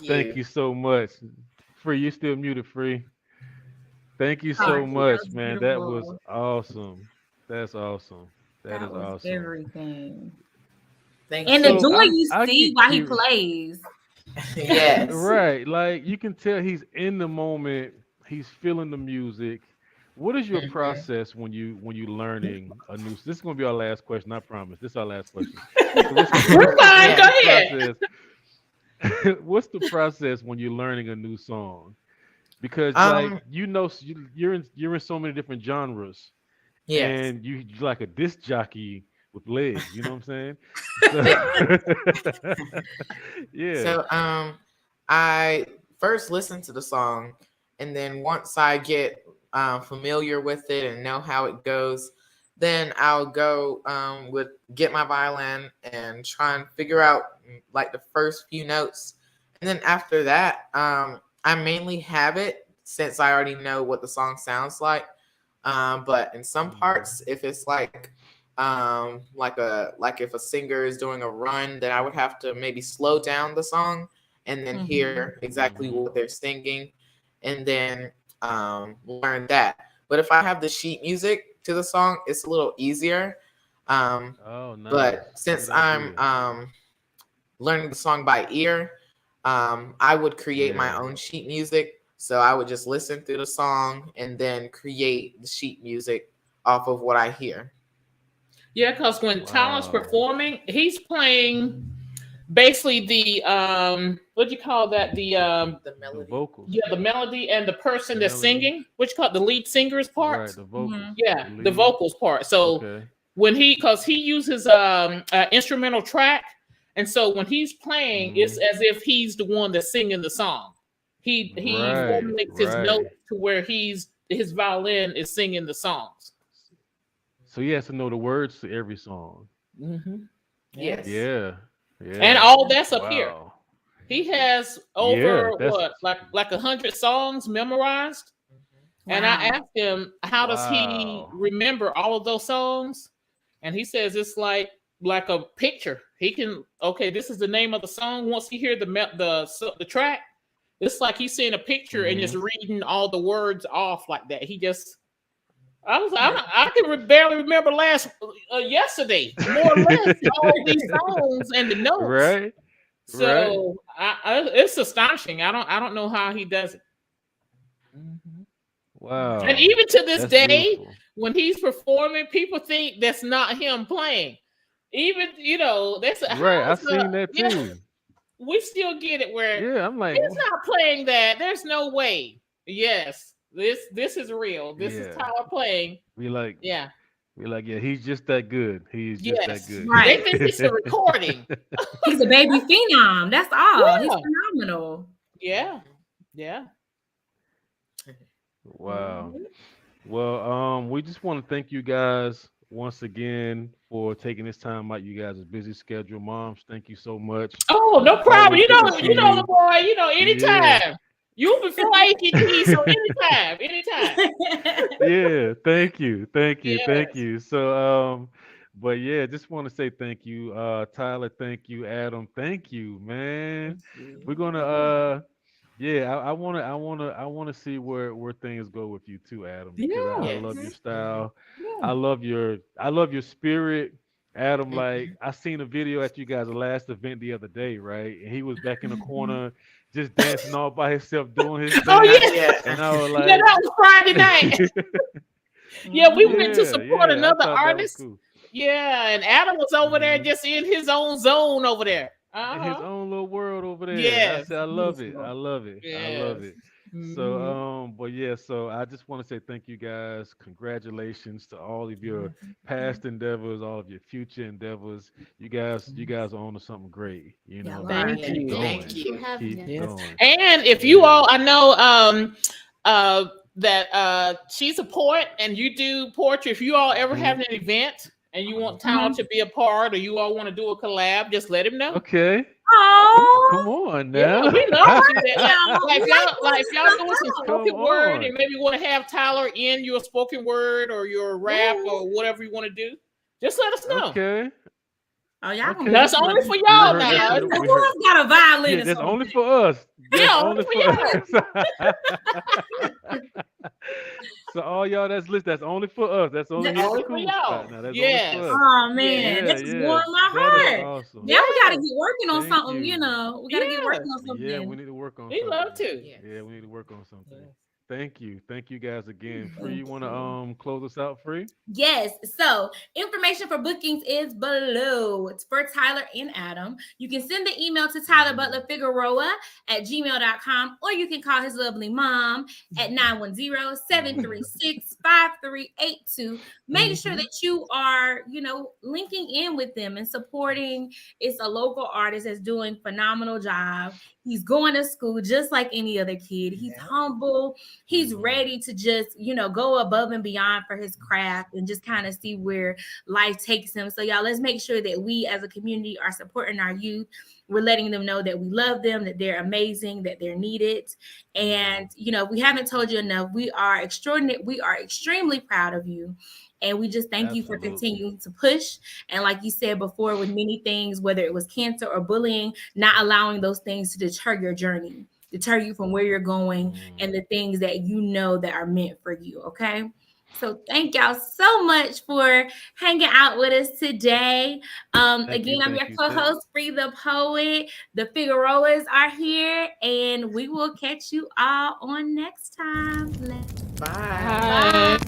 you. Thank you so much. Free, you still muted, Free. Thank you Oh, so that much, was man. That was beautiful. awesome. That's awesome. That That is was awesome. everything. Thank And the you. So joy you I see get while he curious. plays. Yes. Right. Like you can tell he's in the moment. He's feeling the music. What is your Mhm. process when you learning a new? This is gonna be our last question. I promise. This is our last question. So what's We're fine. Go Yeah. the ahead. process? What's the process when you're learning a new song? Because like Um. you're in so many different genres, Yes. and you're like a disc jockey with legs. You know what I'm saying? So yeah. So I first listen to the song, and then once I get familiar with it and know how it goes, then I'll go with get my violin and try and figure out like the first few notes, and then after that, I mainly have it since I already know what the song sounds like. But in some parts, if it's like if a singer is doing a run, then I would have to maybe slow down the song and then hear exactly Mhm. what they're singing, and then learn that. But if I have the sheet music to the song, it's a little easier. Um, Oh, nice. but since Good I'm idea. learning the song by ear, I would create my Yeah. own sheet music. So I would just listen through the song and then create the sheet music off of what I hear. Yeah, because when Tyler's Wow. performing, he's playing basically the what do you call that? The The melody. vocals, Yeah, the melody and the person the that's melody. singing, what you call it, the lead singer's Right, part. the vocals, Yeah, the the lead. vocals part. So Okay. when because he uses instrumental track, and so when he's playing, it's Hmm. as if he's the one that's singing the song. He Right, formulates his right. notes to where his violin is singing the songs. So he has to know the words to every song. Mm-hmm. Yeah, Yes. Yeah, and yeah. all that's up here. Wow. He has Yeah, over that's what like 100 songs memorized. And I Wow. asked him, how does he wow. remember all of those songs? And he says it's like a picture. He can okay, this is the name of the song. Once he hear the track, it's like he's seeing a picture and Hmm. just reading all the words off like that. I can barely remember last yesterday, more or less, all these songs and the notes. Right, right. So it's astonishing. I don't know how he does it. Mhm. And Wow. even to this That's day, beautiful. when he's performing, people think that's not him playing. Even that's Right, I how's the seen that yeah. too. We still get it where Yeah, I'm like, he's not playing that. There's no way. Yes, this is real. This is yeah. Tyler playing. We like, Yeah. yeah, he's just that good. He's just that Yes. good. They Right. think it's a recording. He's a baby phenom. That's all. He's Yeah. phenomenal. Yeah. Yeah. Wow. Mhm. Well, we just want to thank you guys once again for taking this time out. You guys' busy schedule. Moms, thank you so much. Oh, no problem. Always good to see You know the you. boy. Yeah. Anytime. You before AKT, so anytime. Yeah, thank you. Thank Yes. you. So but yeah, just want to say thank you. Tyler, thank you. Adam, thank you, man. We're gonna yeah, I wanna see where things go with you too, Adam, because I Yeah. love your Yes. style. Yeah. I love your spirit. Adam, like Mhm. I seen a video at you guys' last event the other day, right? And he was back in the corner just dancing all by himself doing his Oh thing. yeah. And I was Yeah, like, that was Friday night. Yeah, we went to yeah, support yeah. I another thought that was artist. cool. Yeah, and Adam was over there Hmm. just in his own zone over there. In his Uh-huh. own little world over there. And I Yes. said, I love it. I Beautiful. love it. I love Yes. it. So, Mhm. but yeah, so I just want to say thank you guys. Congratulations to all of your past endeavors, all of your future endeavors. You guys are on to something great. You Yeah, know, Lord. Thank keep you. going. Thank you. having Keep us. Yes. going. And if you Yeah. all, I know that she's a poet and you do poetry. If you all ever have Mhm. an event and you want Tyler to be a part or you all want to do a collab, just let him know. Okay. Come Oh, on Yeah, now. we love it. yeah. Like if y'all doing some Come spoken word on. and maybe want to have Tyler in your spoken word or your rap Yes. or whatever you want to do, just let us know. Okay. Oh, y'all Okay. gonna That's be only for We y'all heard that. now. We Who heard- else got a violin? Yeah, or that's something? only for us. That's Yeah, only only for for us. So all y'all that's listening, that's only for us. That's only That's here at the only for cool y'all. spot. Now that's Yes. only for us. Oh man, Yeah, that just yeah. warmed my That is heart. awesome. Now we gotta Yes. get working on Thank something. you. You know, we gotta get Yes. working on something. Yeah, we need to work on We something. love to. Yes. Yeah, we need to work on something. Yes. Thank you. Thank you guys again. Free, Thank you wanna you. close us out, Free? Yes. So information for bookings is below. It's for Tyler and Adam. You can send the email to Tyler Butler Figueroa at gmail.com, or you can call his lovely mom at 910-736-5382. Make sure that you are, linking in with them and supporting. It's a local artist that's doing phenomenal job. He's going to school just like any other kid. He's humble. He's ready to just, go above and beyond for his craft and just kind of see where life takes him. So y'all, let's make sure that we as a community are supporting our youth. We're letting them know that we love them, that they're amazing, that they're needed. And, we haven't told you enough. We are extraordinary. We are extremely proud of you. And we just thank you for continuing to push. And like you said before, with many things, whether it was cancer or bullying, not allowing those things to deter your journey, deter you from where you're going and the things that you know that are meant for you. Okay. So thank y'all so much for hanging out with us today. Again, I'm your co-host, Free the Poet. The Figueroas are here, and we will catch you all on next time. Bye. Bye.